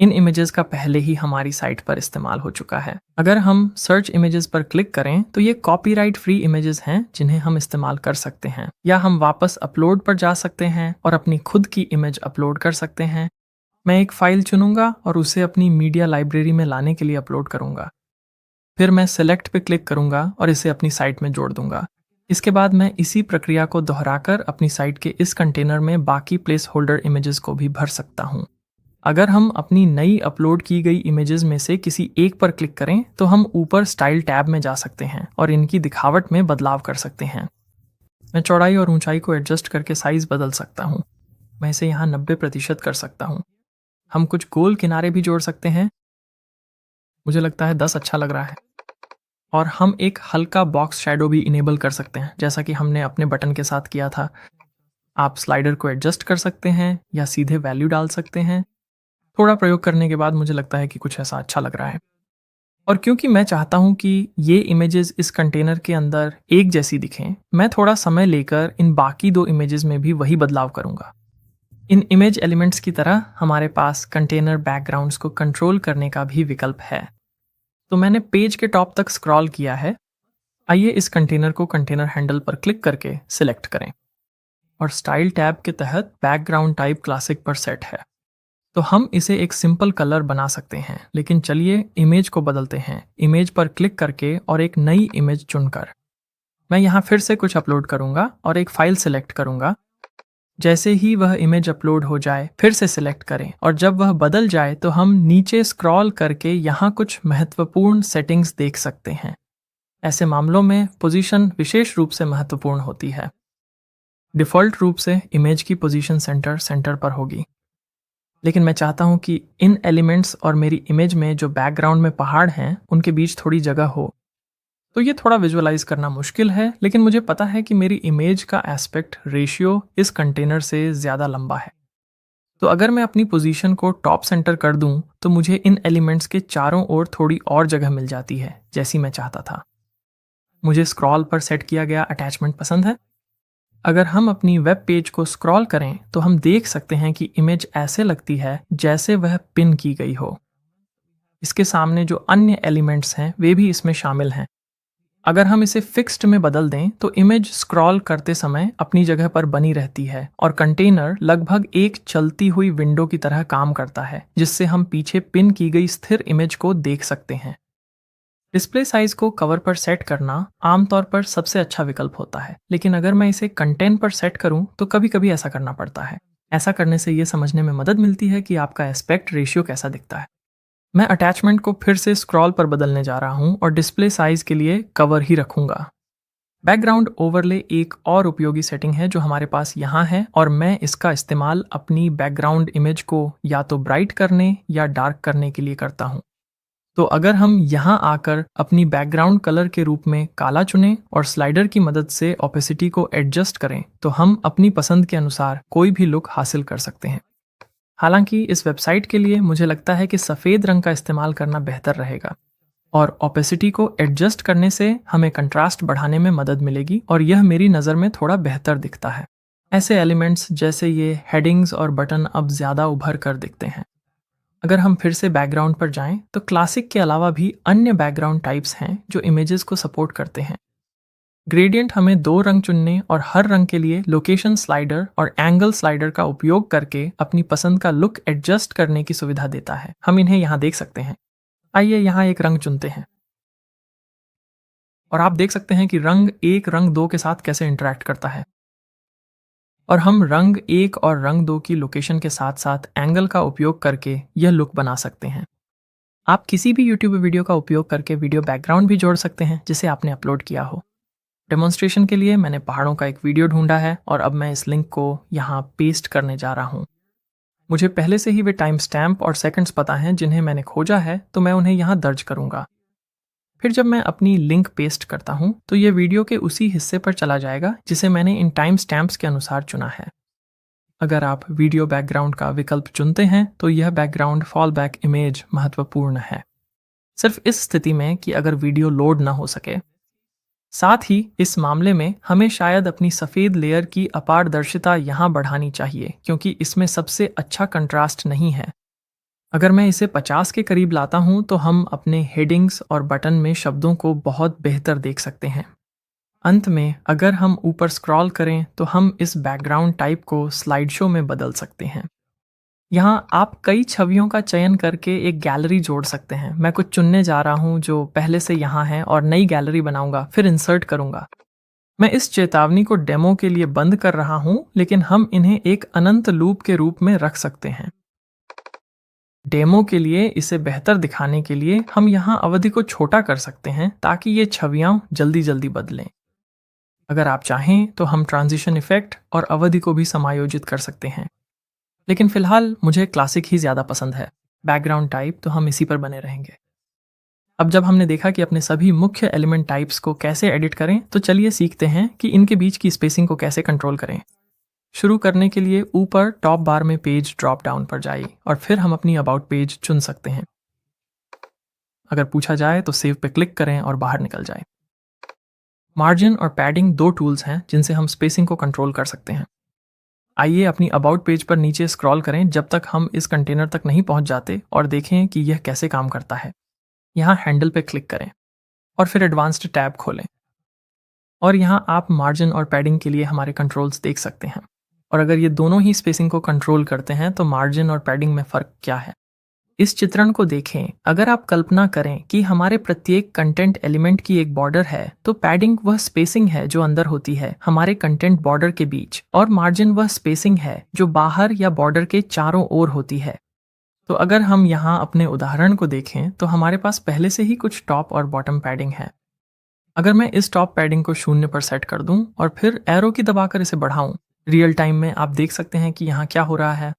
[SPEAKER 1] इन इमेजेस का पहले ही हमारी साइट पर इस्तेमाल हो चुका है। अगर हम सर्च इमेजेस पर क्लिक करें तो ये कॉपीराइट फ्री इमेजेस हैं जिन्हें हम इस्तेमाल कर सकते हैं, या हम वापस अपलोड पर जा सकते हैं और अपनी खुद की इमेज अपलोड कर सकते हैं। मैं एक फाइल चुनूंगा और उसे अपनी मीडिया लाइब्रेरी में लाने के लिए अपलोड करूंगा। फिर मैं सेलेक्ट पे क्लिक करूंगा और इसे अपनी साइट में जोड़ दूंगा। इसके बाद मैं इसी प्रक्रिया को दोहराकर अपनी साइट के इस कंटेनर में बाकी प्लेस होल्डर इमेजेस को भी भर सकता हूँ। अगर हम अपनी नई अपलोड की गई इमेजेस में से किसी एक पर क्लिक करें तो हम ऊपर स्टाइल टैब में जा सकते हैं और इनकी दिखावट में बदलाव कर सकते हैं। मैं चौड़ाई और ऊंचाई को एडजस्ट करके साइज बदल सकता हूँ। मैं इसे यहाँ 90% कर सकता हूँ। हम कुछ गोल किनारे भी जोड़ सकते हैं। मुझे लगता है 10 अच्छा लग रहा है। और हम एक हल्का बॉक्स शैडो भी इनेबल कर सकते हैं, जैसा कि हमने अपने बटन के साथ किया था। आप स्लाइडर को एडजस्ट कर सकते हैं या सीधे वैल्यू डाल सकते हैं। थोड़ा प्रयोग करने के बाद मुझे लगता है कि कुछ ऐसा अच्छा लग रहा है। और क्योंकि मैं चाहता हूं कि ये इमेजेस इस कंटेनर के अंदर एक जैसी दिखें, मैं थोड़ा समय लेकर इन बाकी 2 इमेजेस में भी वही बदलाव करूंगा। इन इमेज एलिमेंट्स की तरह हमारे पास कंटेनर बैकग्राउंड्स को कंट्रोल करने का भी विकल्प है। तो मैंने पेज के टॉप तक स्क्रॉल किया है। आइए इस कंटेनर को कंटेनर हैंडल पर क्लिक करके सिलेक्ट करें और स्टाइल टैब के तहत बैकग्राउंड टाइप क्लासिक पर सेट है। तो हम इसे एक सिंपल कलर बना सकते हैं, लेकिन चलिए इमेज को बदलते हैं। इमेज पर क्लिक करके और एक नई इमेज चुनकर मैं यहाँ फिर से कुछ अपलोड करूँगा और एक फाइल सिलेक्ट करूँगा। जैसे ही वह इमेज अपलोड हो जाए फिर से सिलेक्ट करें और जब वह बदल जाए तो हम नीचे स्क्रॉल करके यहाँ कुछ महत्वपूर्ण सेटिंग्स देख सकते हैं। ऐसे मामलों में पोजीशन विशेष रूप से महत्वपूर्ण होती है। डिफ़ॉल्ट रूप से इमेज की पोजीशन सेंटर पर होगी, लेकिन मैं चाहता हूँ कि इन एलिमेंट्स और मेरी इमेज में जो बैकग्राउंड में पहाड़ हैं उनके बीच थोड़ी जगह हो। तो ये थोड़ा विजुअलाइज करना मुश्किल है, लेकिन मुझे पता है कि मेरी इमेज का एस्पेक्ट रेशियो इस कंटेनर से ज़्यादा लंबा है। तो अगर मैं अपनी पोजीशन को टॉप सेंटर कर दूं, तो मुझे इन एलिमेंट्स के चारों ओर थोड़ी और जगह मिल जाती है, जैसी मैं चाहता था। मुझे स्क्रॉल पर सेट किया गया अटैचमेंट पसंद है। अगर हम अपनी वेब पेज को स्क्रॉल करें तो हम देख सकते हैं कि इमेज ऐसे लगती है जैसे वह पिन की गई हो। इसके सामने जो अन्य एलिमेंट्स हैं वे भी इसमें शामिल हैं। अगर हम इसे फिक्स्ड में बदल दें तो इमेज स्क्रॉल करते समय अपनी जगह पर बनी रहती है और कंटेनर लगभग एक चलती हुई विंडो की तरह काम करता है, जिससे हम पीछे पिन की गई स्थिर इमेज को देख सकते हैं। डिस्प्ले साइज को कवर पर सेट करना आमतौर पर सबसे अच्छा विकल्प होता है, लेकिन अगर मैं इसे कंटेंट पर सेट करूं तो कभी कभी ऐसा करना पड़ता है। ऐसा करने से यह समझने में मदद मिलती है कि आपका एस्पेक्ट रेशियो कैसा दिखता है। मैं अटैचमेंट को फिर से स्क्रॉल पर बदलने जा रहा हूं और डिस्प्ले साइज के लिए कवर ही रखूंगा। बैकग्राउंड ओवरले एक और उपयोगी सेटिंग है जो हमारे पास यहाँ है, और मैं इसका इस्तेमाल अपनी बैकग्राउंड इमेज को या तो ब्राइट करने या डार्क करने के लिए करता हूँ। तो अगर हम यहाँ आकर अपनी बैकग्राउंड कलर के रूप में काला चुनें और स्लाइडर की मदद से ओपेसिटी को एडजस्ट करें, तो हम अपनी पसंद के अनुसार कोई भी लुक हासिल कर सकते हैं। हालांकि इस वेबसाइट के लिए मुझे लगता है कि सफ़ेद रंग का इस्तेमाल करना बेहतर रहेगा, और ओपेसिटी को एडजस्ट करने से हमें कंट्रास्ट बढ़ाने में मदद मिलेगी और यह मेरी नज़र में थोड़ा बेहतर दिखता है। ऐसे एलिमेंट्स जैसे ये हेडिंग्स और बटन अब ज़्यादा उभर कर दिखते हैं। अगर हम फिर से बैकग्राउंड पर जाएं तो क्लासिक के अलावा भी अन्य बैकग्राउंड टाइप्स हैं जो इमेजेस को सपोर्ट करते हैं। ग्रेडियंट हमें दो रंग चुनने और हर रंग के लिए लोकेशन स्लाइडर और एंगल स्लाइडर का उपयोग करके अपनी पसंद का लुक एडजस्ट करने की सुविधा देता है। हम इन्हें यहाँ देख सकते हैं। आइए यहाँ एक रंग चुनते हैं और आप देख सकते हैं कि रंग एक रंग दो के साथ कैसे इंटरेक्ट करता है। और हम रंग एक और रंग दो की लोकेशन के साथ साथ एंगल का उपयोग करके यह लुक बना सकते हैं। आप किसी भी YouTube वीडियो का उपयोग करके वीडियो बैकग्राउंड भी जोड़ सकते हैं जिसे आपने अपलोड किया हो। डेमोन्स्ट्रेशन के लिए मैंने पहाड़ों का एक वीडियो ढूंढा है और अब मैं इस लिंक को यहाँ पेस्ट करने जा रहा हूँ। मुझे पहले से ही वे टाइम स्टैम्प और सेकंड्स पता हैं जिन्हें मैंने खोजा है, तो मैं उन्हें यहाँ दर्ज करूँगा। फिर जब मैं अपनी लिंक पेस्ट करता हूँ तो यह वीडियो के उसी हिस्से पर चला जाएगा जिसे मैंने इन टाइम स्टैम्प्स के अनुसार चुना है। अगर आप वीडियो बैकग्राउंड का विकल्प चुनते हैं तो यह बैकग्राउंड फॉल बैक इमेज महत्वपूर्ण है, सिर्फ इस स्थिति में कि अगर वीडियो लोड न हो सके। साथ ही इस मामले में हमें शायद अपनी सफ़ेद लेयर की अपारदर्शिता यहाँ बढ़ानी चाहिए, क्योंकि इसमें सबसे अच्छा कंट्रास्ट नहीं है। अगर मैं इसे 50 के करीब लाता हूँ तो हम अपने हेडिंग्स और बटन में शब्दों को बहुत बेहतर देख सकते हैं। अंत में अगर हम ऊपर स्क्रॉल करें तो हम इस बैकग्राउंड टाइप को स्लाइड शो में बदल सकते हैं। यहाँ आप कई छवियों का चयन करके एक गैलरी जोड़ सकते हैं। मैं कुछ चुनने जा रहा हूँ जो पहले से यहाँ है और नई गैलरी बनाऊंगा, फिर इंसर्ट करूंगा। मैं इस चेतावनी को डेमो के लिए बंद कर रहा हूँ, लेकिन हम इन्हें एक अनंत लूप के रूप में रख सकते हैं। डेमो के लिए इसे बेहतर दिखाने के लिए हम यहाँ अवधि को छोटा कर सकते हैं ताकि ये छवियाँ जल्दी जल्दी बदलें। अगर आप चाहें तो हम ट्रांजिशन इफेक्ट और अवधि को भी समायोजित कर सकते हैं, लेकिन फिलहाल मुझे क्लासिक ही ज़्यादा पसंद है। बैकग्राउंड टाइप तो हम इसी पर बने रहेंगे। अब जब हमने देखा कि अपने सभी मुख्य एलिमेंट टाइप्स को कैसे एडिट करें, तो चलिए सीखते हैं कि इनके बीच की स्पेसिंग को कैसे कंट्रोल करें। शुरू करने के लिए ऊपर टॉप बार में पेज ड्रॉप डाउन पर जाइए और फिर हम अपनी अबाउट पेज चुन सकते हैं। अगर पूछा जाए तो सेव पे क्लिक करें और बाहर निकल जाएं। मार्जिन और पैडिंग दो टूल्स हैं जिनसे हम स्पेसिंग को कंट्रोल कर सकते हैं। आइए अपनी अबाउट पेज पर नीचे स्क्रॉल करें जब तक हम इस कंटेनर तक नहीं पहुंच जाते और देखें कि यह कैसे काम करता है। यहाँ हैंडल पे क्लिक करें और फिर एडवांस्ड टैब खोलें, और यहाँ आप मार्जिन और पैडिंग के लिए हमारे कंट्रोल्स देख सकते हैं। और अगर ये दोनों ही स्पेसिंग को कंट्रोल करते हैं तो मार्जिन और पैडिंग में फ़र्क क्या है? इस चित्रण को देखें। अगर आप कल्पना करें कि हमारे प्रत्येक कंटेंट एलिमेंट की एक बॉर्डर है, तो पैडिंग वह स्पेसिंग है जो अंदर होती है हमारे कंटेंट बॉर्डर के बीच, और मार्जिन वह स्पेसिंग है जो बाहर या बॉर्डर के चारों ओर होती है। तो अगर हम यहाँ अपने उदाहरण को देखें तो हमारे पास पहले से ही कुछ टॉप और बॉटम पैडिंग है। अगर मैं इस टॉप पैडिंग को 0 पर सेट कर दूं और फिर एरो की दबाकर इसे बढ़ाऊं, रियल टाइम में आप देख सकते हैं कि यहाँ क्या हो रहा है।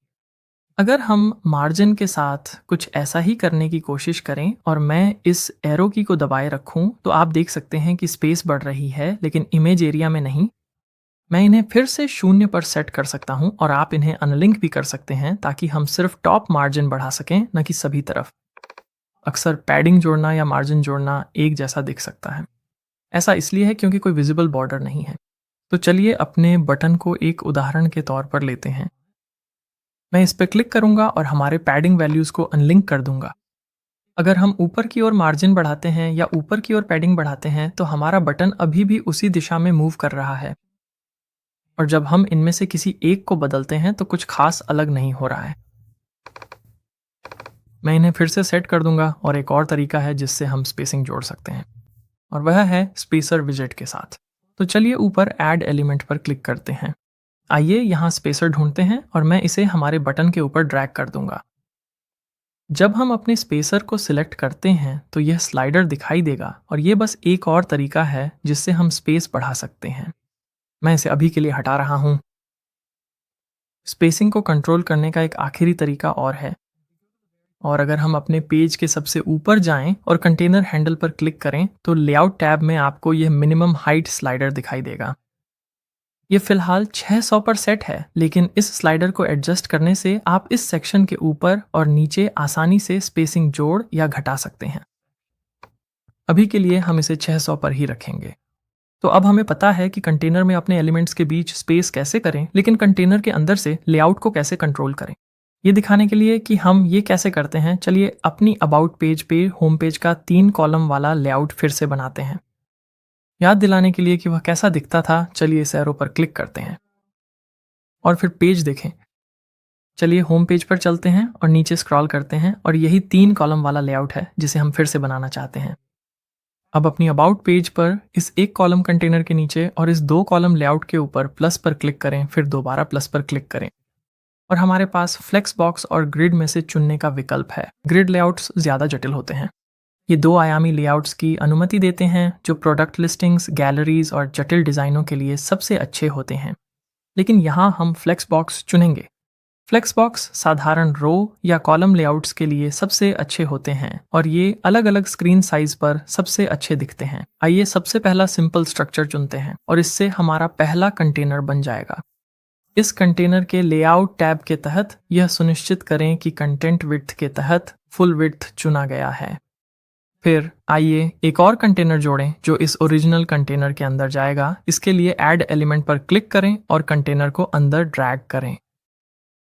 [SPEAKER 1] अगर हम मार्जिन के साथ कुछ ऐसा ही करने की कोशिश करें और मैं इस एरो की को दबाए रखूं, तो आप देख सकते हैं कि स्पेस बढ़ रही है लेकिन इमेज एरिया में नहीं। मैं इन्हें फिर से 0 पर सेट कर सकता हूं और आप इन्हें अनलिंक भी कर सकते हैं ताकि हम सिर्फ टॉप मार्जिन बढ़ा सकें, न कि सभी तरफ। अक्सर पैडिंग जोड़ना या मार्जिन जोड़ना एक जैसा दिख सकता है। ऐसा इसलिए है क्योंकि कोई विजिबल बॉर्डर नहीं है। तो चलिए अपने बटन को एक उदाहरण के तौर पर लेते हैं। मैं इस पर क्लिक करूंगा और हमारे पैडिंग वैल्यूज को अनलिंक कर दूंगा। अगर हम ऊपर की ओर मार्जिन बढ़ाते हैं या ऊपर की ओर पैडिंग बढ़ाते हैं तो हमारा बटन अभी भी उसी दिशा में मूव कर रहा है। और जब हम इनमें से किसी एक को बदलते हैं तो कुछ खास अलग नहीं हो रहा है। मैं इन्हें फिर से सेट कर दूंगा और एक और तरीका है जिससे हम स्पेसिंग जोड़ सकते हैं, और वह है स्पेसर विजेट के साथ। तो चलिए ऊपर ऐड एलिमेंट पर क्लिक करते हैं। आइए यहाँ स्पेसर ढूंढते हैं और मैं इसे हमारे बटन के ऊपर ड्रैग कर दूंगा। जब हम अपने स्पेसर को सिलेक्ट करते हैं तो यह स्लाइडर दिखाई देगा, और ये बस एक और तरीका है जिससे हम स्पेस बढ़ा सकते हैं। मैं इसे अभी के लिए हटा रहा हूं। स्पेसिंग को कंट्रोल करने का एक आखिरी तरीका और है, और अगर हम अपने पेज के सबसे ऊपर जाएं और कंटेनर हैंडल पर क्लिक करें तो लेआउट टैब में आपको यह मिनिमम हाइट स्लाइडर दिखाई देगा। ये फिलहाल 600 पर सेट है, लेकिन इस स्लाइडर को एडजस्ट करने से आप इस सेक्शन के ऊपर और नीचे आसानी से स्पेसिंग जोड़ या घटा सकते हैं। अभी के लिए हम इसे 600 पर ही रखेंगे। तो अब हमें पता है कि कंटेनर में अपने एलिमेंट्स के बीच स्पेस कैसे करें, लेकिन कंटेनर के अंदर से लेआउट को कैसे कंट्रोल करें। ये दिखाने के लिए कि हम ये कैसे करते हैं, चलिए अपनी अबाउट पेज पे होम पेज का 3 कॉलम वाला लेआउट फिर से बनाते हैं। याद दिलाने के लिए कि वह कैसा दिखता था, चलिए इस एरो पर क्लिक करते हैं और फिर पेज देखें। चलिए होम पेज पर चलते हैं और नीचे स्क्रॉल करते हैं, और यही 3 कॉलम वाला लेआउट है जिसे हम फिर से बनाना चाहते हैं। अब अपनी अबाउट पेज पर इस एक कॉलम कंटेनर के नीचे और इस 2 कॉलम लेआउट के ऊपर प्लस पर क्लिक करें, फिर दोबारा प्लस पर क्लिक करें और हमारे पास फ्लेक्स बॉक्स और ग्रिड में से चुनने का विकल्प है। ग्रिड लेआउट्स ज़्यादा जटिल होते हैं। ये 2 आयामी लेआउट्स की अनुमति देते हैं जो प्रोडक्ट लिस्टिंग्स, गैलरीज और जटिल डिज़ाइनों के लिए सबसे अच्छे होते हैं। लेकिन यहाँ हम फ्लेक्स बॉक्स चुनेंगे। फ्लेक्स बॉक्स साधारण रो या कॉलम लेआउट्स के लिए सबसे अच्छे होते हैं और ये अलग अलग स्क्रीन साइज पर सबसे अच्छे दिखते हैं। आइए सबसे पहला सिंपल स्ट्रक्चर चुनते हैं और इससे हमारा पहला कंटेनर बन जाएगा। इस कंटेनर के लेआउट टैब के तहत यह सुनिश्चित करें कि कंटेंट विड्थ के तहत फुल विड्थ चुना गया है। फिर आइए एक और कंटेनर जोड़ें जो इस ओरिजिनल कंटेनर के अंदर जाएगा। इसके लिए ऐड एलिमेंट पर क्लिक करें और कंटेनर को अंदर ड्रैग करें।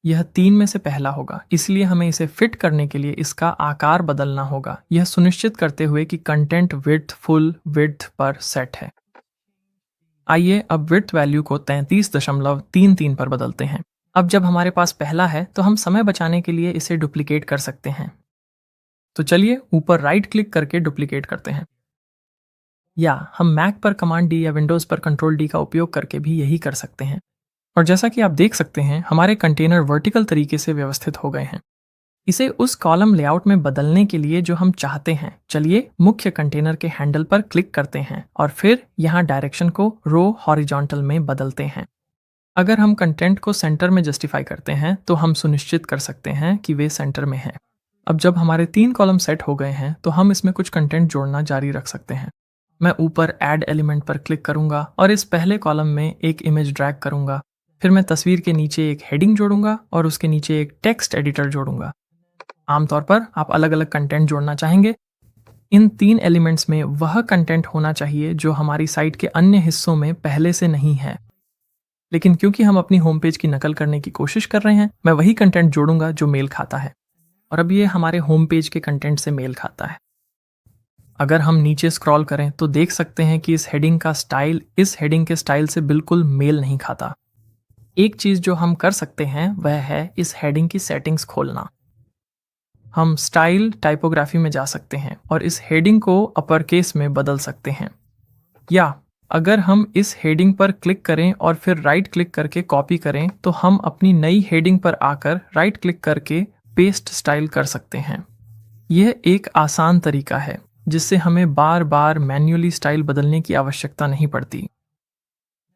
[SPEAKER 1] यह 3 में से पहला होगा, इसलिए हमें इसे फिट करने के लिए इसका आकार बदलना होगा, यह सुनिश्चित करते हुए कि कंटेंट विड्थ फुल विड्थ पर सेट है। आइए अब विड्थ वैल्यू को 33.33 पर बदलते हैं। अब जब हमारे पास पहला है तो हम समय बचाने के लिए इसे डुप्लीकेट कर सकते हैं। तो चलिए ऊपर राइट क्लिक करके डुप्लीकेट करते हैं, या हम मैक पर कमांड डी या विंडोज पर कंट्रोल डी का उपयोग करके भी यही कर सकते हैं। और जैसा कि आप देख सकते हैं हमारे कंटेनर वर्टिकल तरीके से व्यवस्थित हो गए हैं। इसे उस कॉलम लेआउट में बदलने के लिए जो हम चाहते हैं, चलिए मुख्य कंटेनर के हैंडल पर क्लिक करते हैं और फिर यहाँ डायरेक्शन को रो हॉरिजॉन्टल में बदलते हैं। अगर हम कंटेंट को सेंटर में जस्टिफाई करते हैं तो हम सुनिश्चित कर सकते हैं कि वे सेंटर में हैं। अब जब हमारे 3 कॉलम सेट हो गए हैं तो हम इसमें कुछ कंटेंट जोड़ना जारी रख सकते हैं। मैं ऊपर ऐड एलिमेंट पर क्लिक करूंगा और इस पहले कॉलम में एक इमेज ड्रैग करूंगा। फिर मैं तस्वीर के नीचे एक हेडिंग जोड़ूंगा और उसके नीचे एक टेक्स्ट एडिटर जोड़ूंगा। आमतौर पर आप अलग अलग कंटेंट जोड़ना चाहेंगे। इन 3 एलिमेंट्स में वह कंटेंट होना चाहिए जो हमारी साइट के अन्य हिस्सों में पहले से नहीं है। लेकिन क्योंकि हम अपनी होम पेज की नकल करने की कोशिश कर रहे हैं, मैं वही कंटेंट जोड़ूंगा जो मेल खाता है। और अब ये हमारे होम पेज के कंटेंट से मेल खाता है। अगर हम नीचे स्क्रॉल करें तो देख सकते हैं कि इस हेडिंग का स्टाइल इस हेडिंग के स्टाइल से बिल्कुल मेल नहीं खाता। एक चीज जो हम कर सकते हैं वह है इस हेडिंग की सेटिंग्स खोलना। हम स्टाइल टाइपोग्राफी में जा सकते हैं और इस हेडिंग को अपर केस में बदल सकते हैं, या अगर हम इस हेडिंग पर क्लिक करें और फिर राइट क्लिक करके कॉपी करें तो हम अपनी नई हेडिंग पर आकर राइट क्लिक करके पेस्ट स्टाइल कर सकते हैं। यह एक आसान तरीका है जिससे हमें बार बार मैन्युअली स्टाइल बदलने की आवश्यकता नहीं पड़ती।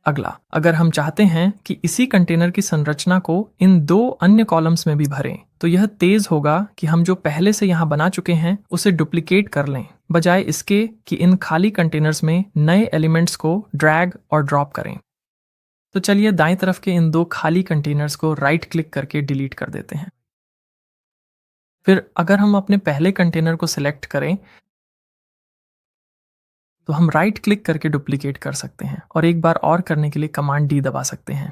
[SPEAKER 1] अगला, अगर हम चाहते हैं कि इसी कंटेनर की संरचना को इन दो अन्य कॉलम्स में भी भरें, तो यह तेज होगा कि हम जो पहले से यहाँ बना चुके हैं उसे डुप्लीकेट कर लें, बजाय इसके कि इन खाली कंटेनर्स में नए एलिमेंट्स को ड्रैग और ड्रॉप करें। तो चलिए दाएं तरफ के इन दो खाली कंटेनर्स को राइट क्लिक करके डिलीट कर देते हैं। फिर अगर हम अपने पहले कंटेनर को सिलेक्ट करें, तो हम राइट क्लिक करके डुप्लीकेट कर सकते हैं और एक बार और करने के लिए कमांड डी दबा सकते हैं।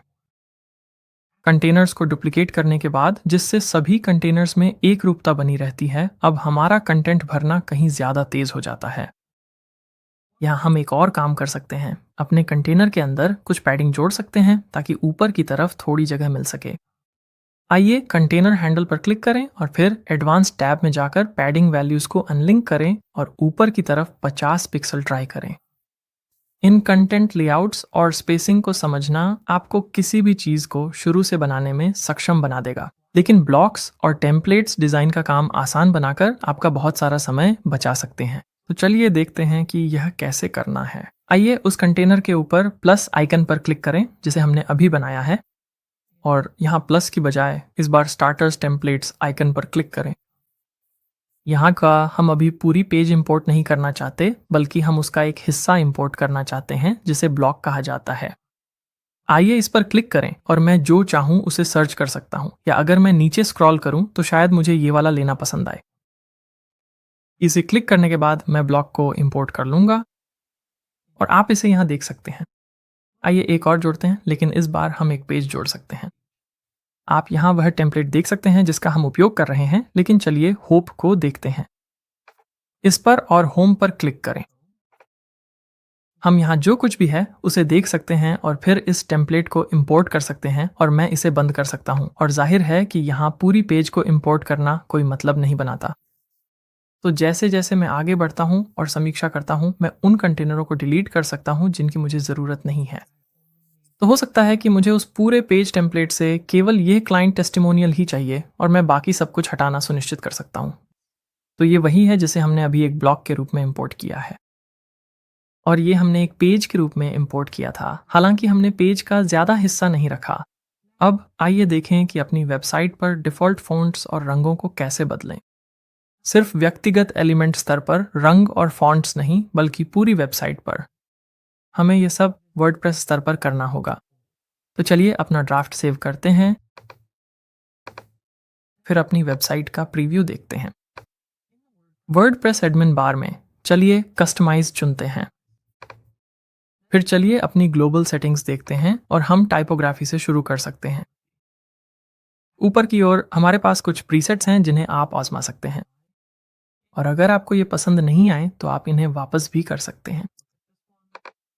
[SPEAKER 1] कंटेनर्स को डुप्लीकेट करने के बाद जिससे सभी कंटेनर्स में एक रूपता बनी रहती है, अब हमारा कंटेंट भरना कहीं ज़्यादा तेज हो जाता है। यहाँ हम एक और काम कर सकते हैं, अपने कंटेनर के अंदर कुछ पैडिंग जोड़ सकते हैं ताकि ऊपर की तरफ थोड़ी जगह मिल सके। आइए कंटेनर हैंडल पर क्लिक करें और फिर एडवांस टैब में जाकर पैडिंग वैल्यूज़ को अनलिंक करें और ऊपर की तरफ 50 पिक्सल ट्राई करें। इन कंटेंट लेआउट्स और स्पेसिंग को समझना आपको किसी भी चीज़ को शुरू से बनाने में सक्षम बना देगा, लेकिन ब्लॉक्स और टेम्पलेट्स डिज़ाइन का काम आसान बनाकर आपका बहुत सारा समय बचा सकते हैं। तो चलिए देखते हैं कि यह कैसे करना है। आइए उस कंटेनर के ऊपर प्लस आइकन पर क्लिक करें जिसे हमने अभी बनाया है, और यहाँ प्लस की बजाय इस बार स्टार्टर्स टेम्पलेट्स आइकन पर क्लिक करें। यहाँ का हम अभी पूरी पेज इंपोर्ट नहीं करना चाहते, बल्कि हम उसका एक हिस्सा इंपोर्ट करना चाहते हैं जिसे ब्लॉक कहा जाता है। आइए इस पर क्लिक करें और मैं जो चाहूँ उसे सर्च कर सकता हूँ, या अगर मैं नीचे स्क्रॉल करूँ तो शायद मुझे ये वाला लेना पसंद आए। इसे क्लिक करने के बाद मैं ब्लॉक को इंपोर्ट कर लूँगा और आप इसे यहाँ देख सकते हैं। आइए एक और जोड़ते हैं, लेकिन इस बार हम एक पेज जोड़ सकते हैं। आप यहाँ वह टेम्पलेट देख सकते हैं जिसका हम उपयोग कर रहे हैं, लेकिन चलिए होप को देखते हैं। इस पर और होम पर क्लिक करें। हम यहाँ जो कुछ भी है उसे देख सकते हैं और फिर इस टेम्पलेट को इंपोर्ट कर सकते हैं और मैं इसे बंद कर सकता हूँ, और जाहिर है कि यहाँ पूरी पेज को इंपोर्ट करना कोई मतलब नहीं बनाता। तो जैसे जैसे मैं आगे बढ़ता हूँ और समीक्षा करता हूँ, मैं उन कंटेनरों को डिलीट कर सकता हूँ जिनकी मुझे ज़रूरत नहीं है। तो हो सकता है कि मुझे उस पूरे पेज टेम्पलेट से केवल ये क्लाइंट टेस्टिमोनियल ही चाहिए और मैं बाकी सब कुछ हटाना सुनिश्चित कर सकता हूँ। तो ये वही है जिसे हमने अभी एक ब्लॉक के रूप में इंपोर्ट किया है, और ये हमने एक पेज के रूप में इंपोर्ट किया था, हालांकि हमने पेज का ज़्यादा हिस्सा नहीं रखा। अब आइए देखें कि अपनी वेबसाइट पर डिफ़ॉल्ट फ़ॉन्ट्स और रंगों को कैसे बदलें। सिर्फ व्यक्तिगत एलिमेंट स्तर पर रंग और फ़ॉन्ट्स नहीं, बल्कि पूरी वेबसाइट पर हमें यह सब वर्डप्रेस स्तर पर करना होगा। तो चलिए अपना ड्राफ्ट सेव करते हैं, फिर अपनी वेबसाइट का प्रीव्यू देखते हैं। वर्डप्रेस एडमिन बार में चलिए कस्टमाइज चुनते हैं। फिर चलिए अपनी ग्लोबल सेटिंग्स देखते हैं और हम टाइपोग्राफी से शुरू कर सकते हैं। ऊपर की ओर हमारे पास कुछ प्रीसेट्स हैं जिन्हें आप आजमा सकते हैं, और अगर आपको ये पसंद नहीं आए तो आप इन्हें वापस भी कर सकते हैं।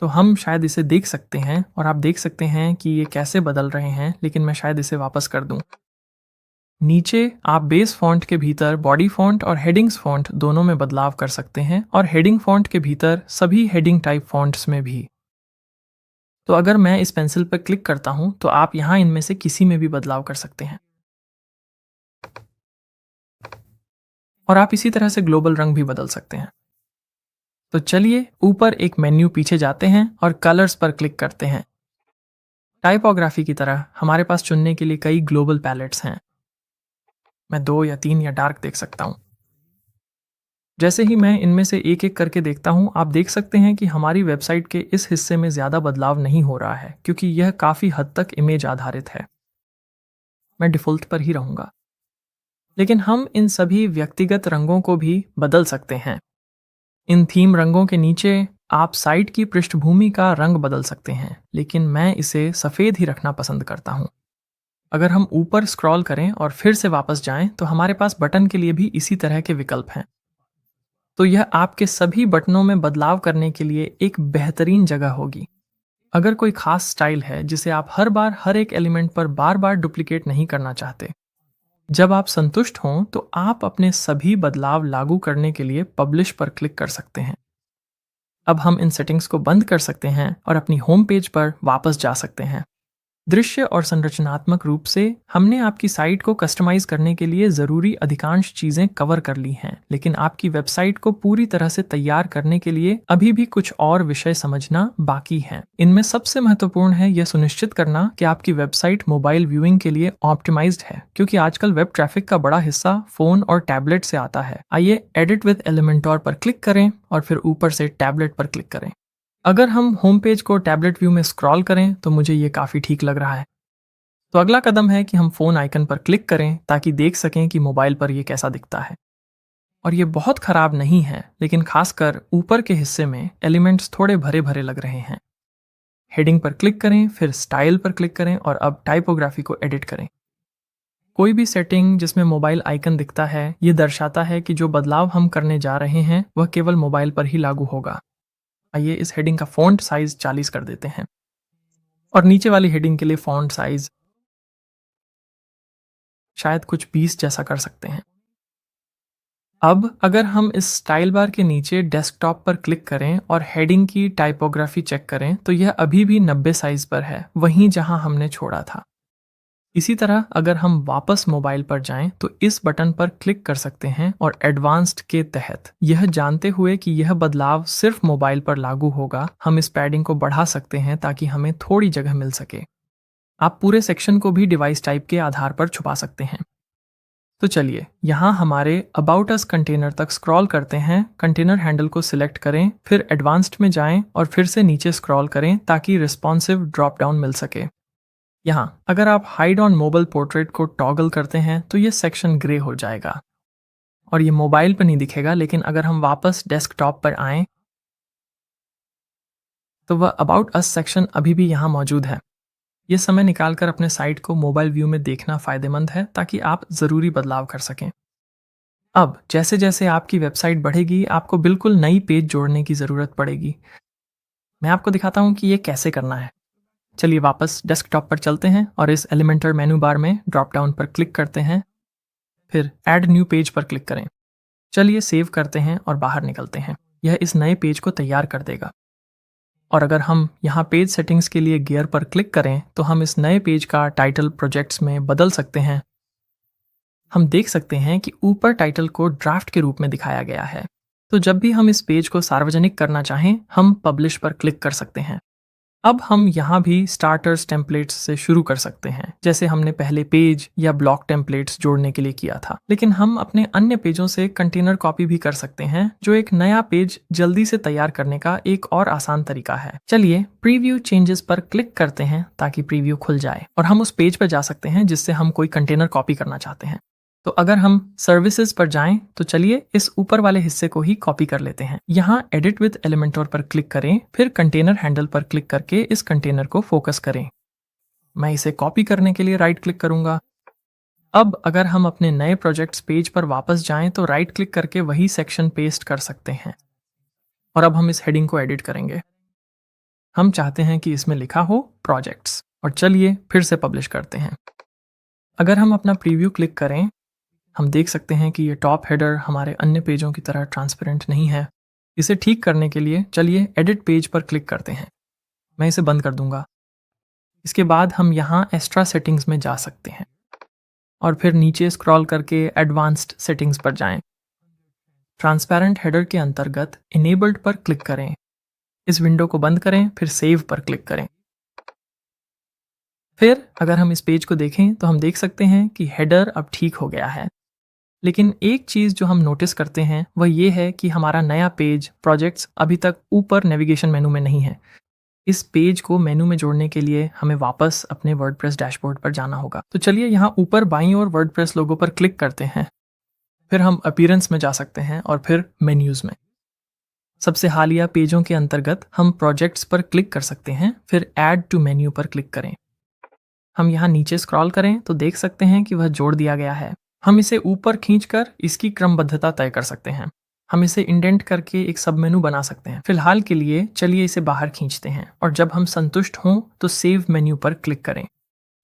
[SPEAKER 1] तो हम शायद इसे देख सकते हैं और आप देख सकते हैं कि ये कैसे बदल रहे हैं, लेकिन मैं शायद इसे वापस कर दूं। नीचे आप बेस फॉन्ट के भीतर बॉडी फॉन्ट और हेडिंग्स फॉन्ट दोनों में बदलाव कर सकते हैं, और हेडिंग फॉन्ट के भीतर सभी हेडिंग टाइप फॉन्ट्स में भी। तो अगर मैं इस पेंसिल पर क्लिक करता हूं तो आप यहां इनमें से किसी में भी बदलाव कर सकते हैं, और आप इसी तरह से ग्लोबल रंग भी बदल सकते हैं। तो चलिए ऊपर एक मेन्यू पीछे जाते हैं और कलर्स पर क्लिक करते हैं। टाइपोग्राफी की तरह हमारे पास चुनने के लिए कई ग्लोबल पैलेट्स हैं। मैं 2 या 3 या डार्क देख सकता हूँ। जैसे ही मैं इनमें से एक एक करके देखता हूँ, आप देख सकते हैं कि हमारी वेबसाइट के इस हिस्से में ज़्यादा बदलाव नहीं हो रहा है, क्योंकि यह काफ़ी हद तक इमेज आधारित है। मैं डिफ़ॉल्ट पर ही रहूँगा, लेकिन हम इन सभी व्यक्तिगत रंगों को भी बदल सकते हैं। इन थीम रंगों के नीचे आप साइट की पृष्ठभूमि का रंग बदल सकते हैं, लेकिन मैं इसे सफ़ेद ही रखना पसंद करता हूँ। अगर हम ऊपर स्क्रॉल करें और फिर से वापस जाएं, तो हमारे पास बटन के लिए भी इसी तरह के विकल्प हैं। तो यह आपके सभी बटनों में बदलाव करने के लिए एक बेहतरीन जगह होगी। अगर कोई खास स्टाइल है जिसे आप हर बार हर एक एलिमेंट पर बार बार डुप्लीकेट नहीं करना चाहते, जब आप संतुष्ट हों तो आप अपने सभी बदलाव लागू करने के लिए पब्लिश पर क्लिक कर सकते हैं। अब हम इन सेटिंग्स को बंद कर सकते हैं और अपनी होम पेज पर वापस जा सकते हैं। दृश्य और संरचनात्मक रूप से हमने आपकी साइट को कस्टमाइज करने के लिए ज़रूरी अधिकांश चीज़ें कवर कर ली हैं, लेकिन आपकी वेबसाइट को पूरी तरह से तैयार करने के लिए अभी भी कुछ और विषय समझना बाकी हैं। इनमें सबसे महत्वपूर्ण है यह सुनिश्चित करना कि आपकी वेबसाइट मोबाइल व्यूइंग के लिए ऑप्टिमाइज्ड है, क्योंकि आजकल वेब ट्रैफिक का बड़ा हिस्सा फ़ोन और टैबलेट से आता है। आइए एडिट विद एलिमेंटोर पर क्लिक करें और फिर ऊपर से टैबलेट पर क्लिक करें। अगर हम होम पेज को टैबलेट व्यू में स्क्रॉल करें तो मुझे ये काफ़ी ठीक लग रहा है। तो अगला कदम है कि हम फ़ोन आइकन पर क्लिक करें ताकि देख सकें कि मोबाइल पर ये कैसा दिखता है। और ये बहुत ख़राब नहीं है, लेकिन खासकर ऊपर के हिस्से में एलिमेंट्स थोड़े भरे भरे लग रहे हैं। हेडिंग पर क्लिक करें, फिर स्टाइल पर क्लिक करें और अब टाइपोग्राफी को एडिट करें। कोई भी सेटिंग जिसमें मोबाइल आइकन दिखता है, ये दर्शाता है कि जो बदलाव हम करने जा रहे हैं वह केवल मोबाइल पर ही लागू होगा। आइए इस हेडिंग का फ़ॉन्ट साइज़ 40 कर देते हैं और नीचे वाली हेडिंग के लिए फ़ॉन्ट साइज़ शायद कुछ 20 जैसा कर सकते हैं। अब अगर हम इस स्टाइल बार के नीचे डेस्कटॉप पर क्लिक करें और हेडिंग की टाइपोग्राफी चेक करें तो यह अभी भी 90 साइज़ पर है, वहीं जहां हमने छोड़ा था। इसी तरह अगर हम वापस मोबाइल पर जाएं तो इस बटन पर क्लिक कर सकते हैं और एडवांस्ड के तहत यह जानते हुए कि यह बदलाव सिर्फ मोबाइल पर लागू होगा, हम इस पैडिंग को बढ़ा सकते हैं ताकि हमें थोड़ी जगह मिल सके। आप पूरे सेक्शन को भी डिवाइस टाइप के आधार पर छुपा सकते हैं। तो चलिए यहाँ हमारे अबाउट अस कंटेनर तक स्क्रॉल करते हैं। कंटेनर हैंडल को सिलेक्ट करें, फिर एडवांस्ड में जाएं और फिर से नीचे स्क्रॉल करें ताकि रिस्पॉन्सिव ड्रॉप डाउन मिल सके। यहाँ अगर आप हाइड ऑन मोबाइल पोर्ट्रेट को टॉगल करते हैं तो ये सेक्शन ग्रे हो जाएगा और ये मोबाइल पर नहीं दिखेगा, लेकिन अगर हम वापस डेस्कटॉप पर आएं तो वह अबाउट अस सेक्शन अभी भी यहाँ मौजूद है। ये समय निकालकर अपने साइट को मोबाइल व्यू में देखना फ़ायदेमंद है ताकि आप ज़रूरी बदलाव कर सकें। अब जैसे जैसे आपकी वेबसाइट बढ़ेगी, आपको बिल्कुल नई पेज जोड़ने की ज़रूरत पड़ेगी। मैं आपको दिखाता हूँ कि ये कैसे करना है। चलिए वापस डेस्कटॉप पर चलते हैं और इस एलिमेंटर मेनू बार में ड्रॉप डाउन पर क्लिक करते हैं, फिर ऐड न्यू पेज पर क्लिक करें। चलिए सेव करते हैं और बाहर निकलते हैं। यह इस नए पेज को तैयार कर देगा। और अगर हम यहाँ पेज सेटिंग्स के लिए गियर पर क्लिक करें तो हम इस नए पेज का टाइटल प्रोजेक्ट्स में बदल सकते हैं। हम देख सकते हैं कि ऊपर टाइटल को ड्राफ्ट के रूप में दिखाया गया है। तो जब भी हम इस पेज को सार्वजनिक करना चाहें, हम पब्लिश पर क्लिक कर सकते हैं। अब हम यहाँ भी स्टार्टर्स टेम्पलेट्स से शुरू कर सकते हैं, जैसे हमने पहले पेज या ब्लॉक टेम्पलेट्स जोड़ने के लिए किया था। लेकिन हम अपने अन्य पेजों से कंटेनर कॉपी भी कर सकते हैं, जो एक नया पेज जल्दी से तैयार करने का एक और आसान तरीका है। चलिए प्रीव्यू चेंजेस पर क्लिक करते हैं ताकि प्रीव्यू खुल जाए और हम उस पेज पर जा सकते हैं जिससे हम कोई कंटेनर कॉपी करना चाहते हैं। तो अगर हम सर्विसेज पर जाएं तो चलिए इस ऊपर वाले हिस्से को ही कॉपी कर लेते हैं। यहाँ एडिट विद एलिमेंटोर पर क्लिक करें, फिर कंटेनर हैंडल पर क्लिक करके इस कंटेनर को फोकस करें। मैं इसे कॉपी करने के लिए राइट क्लिक करूंगा। अब अगर हम अपने नए प्रोजेक्ट्स पेज पर वापस जाएं तो राइट क्लिक करके वही सेक्शन पेस्ट कर सकते हैं और अब हम इस हेडिंग को एडिट करेंगे। हम चाहते हैं कि इसमें लिखा हो प्रोजेक्ट्स और चलिए फिर से पब्लिश करते हैं। अगर हम अपना प्रीव्यू क्लिक करें, हम देख सकते हैं कि ये टॉप हेडर हमारे अन्य पेजों की तरह ट्रांसपेरेंट नहीं है। इसे ठीक करने के लिए चलिए एडिट पेज पर क्लिक करते हैं। मैं इसे बंद कर दूंगा। इसके बाद हम यहाँ एक्स्ट्रा सेटिंग्स में जा सकते हैं और फिर नीचे स्क्रॉल करके एडवांस्ड सेटिंग्स पर जाएं। ट्रांसपेरेंट हेडर के अंतर्गत इनेबल्ड पर क्लिक करें। इस विंडो को बंद करें, फिर सेव पर क्लिक करें। फिर अगर हम इस पेज को देखें तो हम देख सकते हैं कि हेडर अब ठीक हो गया है। लेकिन एक चीज़ जो हम नोटिस करते हैं वह ये है कि हमारा नया पेज प्रोजेक्ट्स अभी तक ऊपर नेविगेशन मेनू में नहीं है। इस पेज को मेनू में जोड़ने के लिए हमें वापस अपने वर्डप्रेस डैशबोर्ड पर जाना होगा। तो चलिए यहाँ ऊपर बाईं ओर वर्डप्रेस लोगो पर क्लिक करते हैं, फिर हम अपीयरेंस में जा सकते हैं और फिर मेन्यूज़ में। सबसे हालिया पेजों के अंतर्गत हम प्रोजेक्ट्स पर क्लिक कर सकते हैं, फिर ऐड टू मेन्यू पर क्लिक करें। हम यहाँ नीचे स्क्रॉल करें तो देख सकते हैं कि वह जोड़ दिया गया है। हम इसे ऊपर खींचकर इसकी क्रमबद्धता तय कर सकते हैं। हम इसे इंडेंट करके एक सब मेनू बना सकते हैं। फिलहाल के लिए चलिए इसे बाहर खींचते हैं और जब हम संतुष्ट हों तो सेव मेन्यू पर क्लिक करें।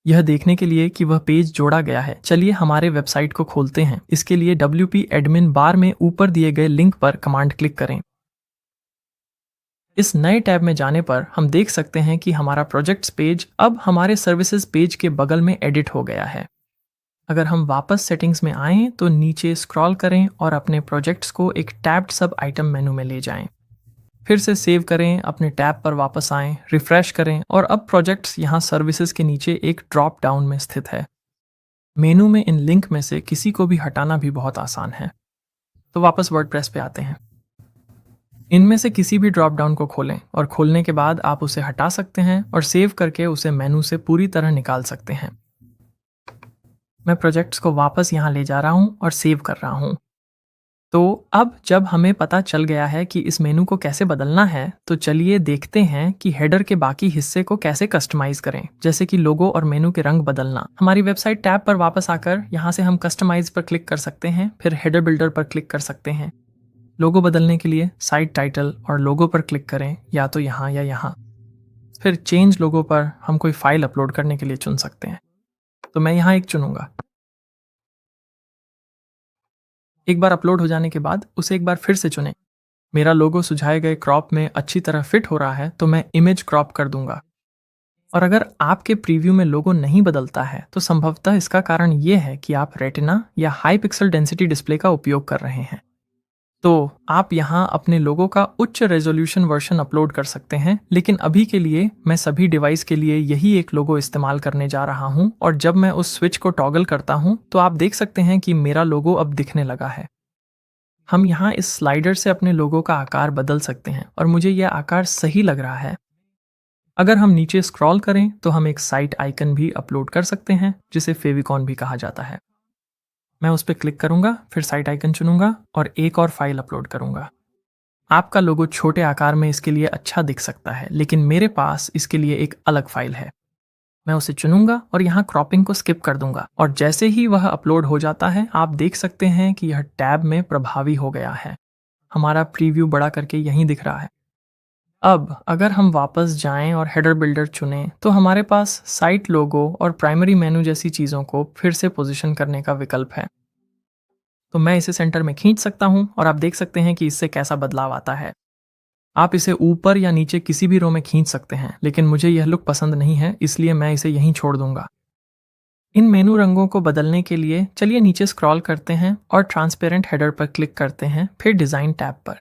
[SPEAKER 1] यह देखने के लिए कि वह पेज जोड़ा गया है, चलिए हमारे वेबसाइट को खोलते हैं। इसके लिए WP एडमिन बार में ऊपर दिए गए लिंक पर कमांड क्लिक करें। इस नए टैब में जाने पर हम देख सकते हैं कि हमारा प्रोजेक्ट्स पेज अब हमारे सर्विसेज पेज के बगल में एडिट हो गया है। अगर हम वापस सेटिंग्स में आएं तो नीचे स्क्रॉल करें और अपने प्रोजेक्ट्स को एक टैब्ड सब आइटम मेनू में ले जाएं। फिर से सेव करें, अपने टैब पर वापस आएं, रिफ्रेश करें और अब प्रोजेक्ट्स यहाँ सर्विसेज के नीचे एक ड्रॉप डाउन में स्थित है। मेनू में इन लिंक में से किसी को भी हटाना भी बहुत आसान है। तो वापस वर्डप्रेस पे आते हैं। इनमें से किसी भी ड्रॉप डाउन को खोलें और खोलने के बाद आप उसे हटा सकते हैं और सेव करके उसे मेनू से पूरी तरह निकाल सकते हैं। मैं प्रोजेक्ट्स को वापस यहाँ ले जा रहा हूँ और सेव कर रहा हूँ। तो अब जब हमें पता चल गया है कि इस मेनू को कैसे बदलना है, तो चलिए देखते हैं कि हेडर के बाकी हिस्से को कैसे कस्टमाइज करें, जैसे कि लोगो और मेनू के रंग बदलना। हमारी वेबसाइट टैब पर वापस आकर यहाँ से हम कस्टमाइज पर क्लिक कर सकते हैं, फिर हेडर बिल्डर पर क्लिक कर सकते हैं। लोगो बदलने के लिए साइट टाइटल और लोगो पर क्लिक करें, या तो यहाँ या यहाँ। फिर चेंज लोगो पर हम कोई फाइल अपलोड करने के लिए चुन सकते हैं, तो मैं यहाँ एक चुनूंगा। एक बार अपलोड हो जाने के बाद उसे एक बार फिर से चुनें। मेरा लोगो सुझाए गए क्रॉप में अच्छी तरह फिट हो रहा है तो मैं इमेज क्रॉप कर दूंगा। और अगर आपके प्रीव्यू में लोगो नहीं बदलता है तो संभवतः इसका कारण ये है कि आप रेटिना या हाई पिक्सल डेंसिटी डिस्प्ले का उपयोग कर रहे हैं। तो आप यहाँ अपने लोगो का उच्च रेजोल्यूशन वर्जन अपलोड कर सकते हैं, लेकिन अभी के लिए मैं सभी डिवाइस के लिए यही एक लोगो इस्तेमाल करने जा रहा हूँ। और जब मैं उस स्विच को टॉगल करता हूँ तो आप देख सकते हैं कि मेरा लोगो अब दिखने लगा है। हम यहाँ इस स्लाइडर से अपने लोगो का आकार बदल सकते हैं और मुझे यह आकार सही लग रहा है। अगर हम नीचे स्क्रॉल करें तो हम एक साइट आइकन भी अपलोड कर सकते हैं, जिसे फेविकॉन भी कहा जाता है। मैं उस पर क्लिक करूंगा, फिर साइट आइकन चुनूंगा और एक और फाइल अपलोड करूंगा। आपका लोगो छोटे आकार में इसके लिए अच्छा दिख सकता है, लेकिन मेरे पास इसके लिए एक अलग फाइल है। मैं उसे चुनूंगा और यहाँ क्रॉपिंग को स्किप कर दूंगा और जैसे ही वह अपलोड हो जाता है आप देख सकते हैं कि यह टैब में प्रभावी हो गया है। हमारा प्रीव्यू बड़ा करके यहीं दिख रहा है। अब अगर हम वापस जाएं और हेडर बिल्डर चुनें तो हमारे पास साइट लोगो और प्राइमरी मेनू जैसी चीज़ों को फिर से पोजीशन करने का विकल्प है। तो मैं इसे सेंटर में खींच सकता हूं और आप देख सकते हैं कि इससे कैसा बदलाव आता है। आप इसे ऊपर या नीचे किसी भी रो में खींच सकते हैं, लेकिन मुझे यह लुक पसंद नहीं है, इसलिए मैं इसे यहीं छोड़ दूंगा। इन मेनू रंगों को बदलने के लिए चलिए नीचे स्क्रॉल करते हैं और ट्रांसपेरेंट हेडर पर क्लिक करते हैं, फिर डिज़ाइन टैब पर।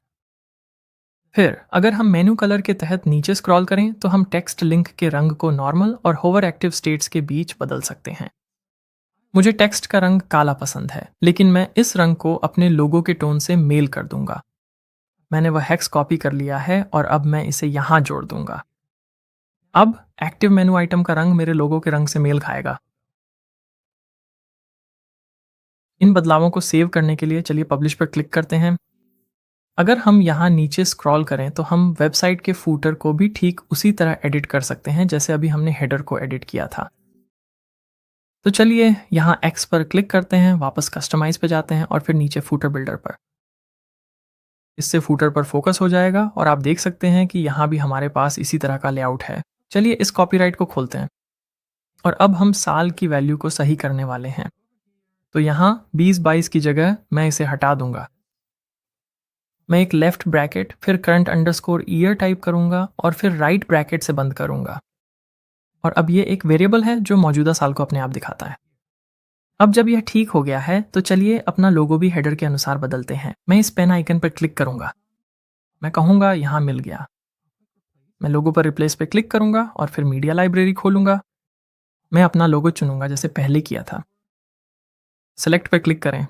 [SPEAKER 1] फिर अगर हम मेनू कलर के तहत नीचे स्क्रॉल करें तो हम टेक्स्ट लिंक के रंग को नॉर्मल और होवर एक्टिव स्टेट्स के बीच बदल सकते हैं। मुझे टेक्स्ट का रंग काला पसंद है, लेकिन मैं इस रंग को अपने लोगो के टोन से मेल कर दूंगा। मैंने वह हेक्स कॉपी कर लिया है और अब मैं इसे यहाँ जोड़ दूंगा। अब एक्टिव मेनू आइटम का रंग मेरे लोगो के रंग से मेल खाएगा। इन बदलावों को सेव करने के लिए चलिए पब्लिश पर क्लिक करते हैं। अगर हम यहाँ नीचे स्क्रॉल करें तो हम वेबसाइट के फूटर को भी ठीक उसी तरह एडिट कर सकते हैं जैसे अभी हमने हेडर को एडिट किया था। तो चलिए यहाँ एक्स पर क्लिक करते हैं, वापस कस्टमाइज पे जाते हैं और फिर नीचे फूटर बिल्डर पर। इससे फूटर पर फोकस हो जाएगा और आप देख सकते हैं कि यहाँ भी हमारे पास इसी तरह का लेआउट है। चलिए इस कॉपीराइट को खोलते हैं और अब हम साल की वैल्यू को सही करने वाले हैं। तो यहाँ 2022 की जगह मैं इसे हटा दूंगा। मैं एक लेफ्ट ब्रैकेट फिर करंट अंडरस्कोर ईयर टाइप करूंगा और फिर राइट ब्रैकेट से बंद करूंगा। और अब ये एक वेरिएबल है जो मौजूदा साल को अपने आप दिखाता है। अब जब यह ठीक हो गया है तो चलिए अपना लोगो भी हेडर के अनुसार बदलते हैं। मैं इस पेन आइकन पर क्लिक करूंगा। मैं कहूंगा यहाँ मिल गया। मैं लोगो पर रिप्लेस पे क्लिक करूंगा और फिर मीडिया लाइब्रेरी खोलूंगा। मैं अपना लोगो चुनूंगा जैसे पहले किया था। सेलेक्ट पर क्लिक करें।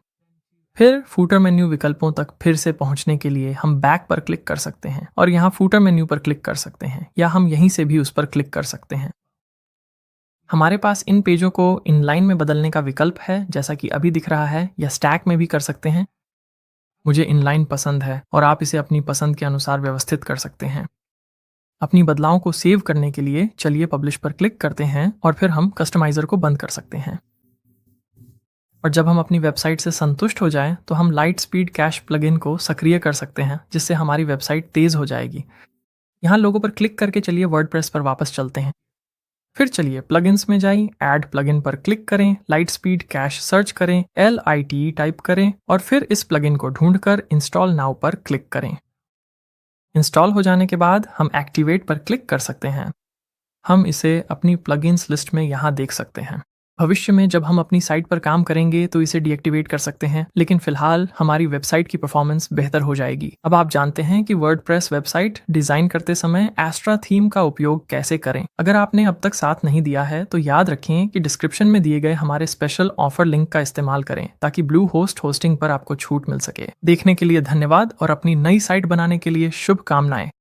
[SPEAKER 1] फिर फूटर मेन्यू विकल्पों तक फिर से पहुंचने के लिए हम बैक पर क्लिक कर सकते हैं और यहाँ फूटर मेन्यू पर क्लिक कर सकते हैं, या हम यहीं से भी उस पर क्लिक कर सकते हैं। हमारे पास इन पेजों को इनलाइन में बदलने का विकल्प है, जैसा कि अभी दिख रहा है, या स्टैक में भी कर सकते हैं। मुझे इनलाइन पसंद है और आप इसे अपनी पसंद के अनुसार व्यवस्थित कर सकते हैं। अपनी बदलावों को सेव करने के लिए चलिए पब्लिश पर क्लिक करते हैं और फिर हम कस्टमाइजर को बंद कर सकते हैं। और जब हम अपनी वेबसाइट से संतुष्ट हो जाएं तो हम लाइट स्पीड कैश प्लगइन को सक्रिय कर सकते हैं, जिससे हमारी वेबसाइट तेज़ हो जाएगी। यहाँ लोगों पर क्लिक करके चलिए वर्डप्रेस पर वापस चलते हैं। फिर चलिए प्लगइन्स में जाइए, ऐड प्लगइन पर क्लिक करें, लाइट स्पीड कैश सर्च करें, LITE टाइप करें और फिर इस प्लगइन को ढूंढकर इंस्टॉल नाउ पर क्लिक करें। इंस्टॉल हो जाने के बाद हम एक्टिवेट पर क्लिक कर सकते हैं। हम इसे अपनी प्लगइन्स लिस्ट में यहाँ देख सकते हैं। भविष्य में जब हम अपनी साइट पर काम करेंगे तो इसे डीएक्टिवेट कर सकते हैं, लेकिन फिलहाल हमारी वेबसाइट की परफॉर्मेंस बेहतर हो जाएगी। अब आप जानते हैं कि वर्डप्रेस वेबसाइट डिजाइन करते समय एस्ट्रा थीम का उपयोग कैसे करें। अगर आपने अब तक साथ नहीं दिया है तो याद रखें कि डिस्क्रिप्शन में दिए गए हमारे स्पेशल ऑफर लिंक का इस्तेमाल करें ताकि ब्लू होस्ट होस्टिंग पर आपको छूट मिल सके। देखने के लिए धन्यवाद और अपनी नई साइट बनाने के लिए शुभकामनाएं।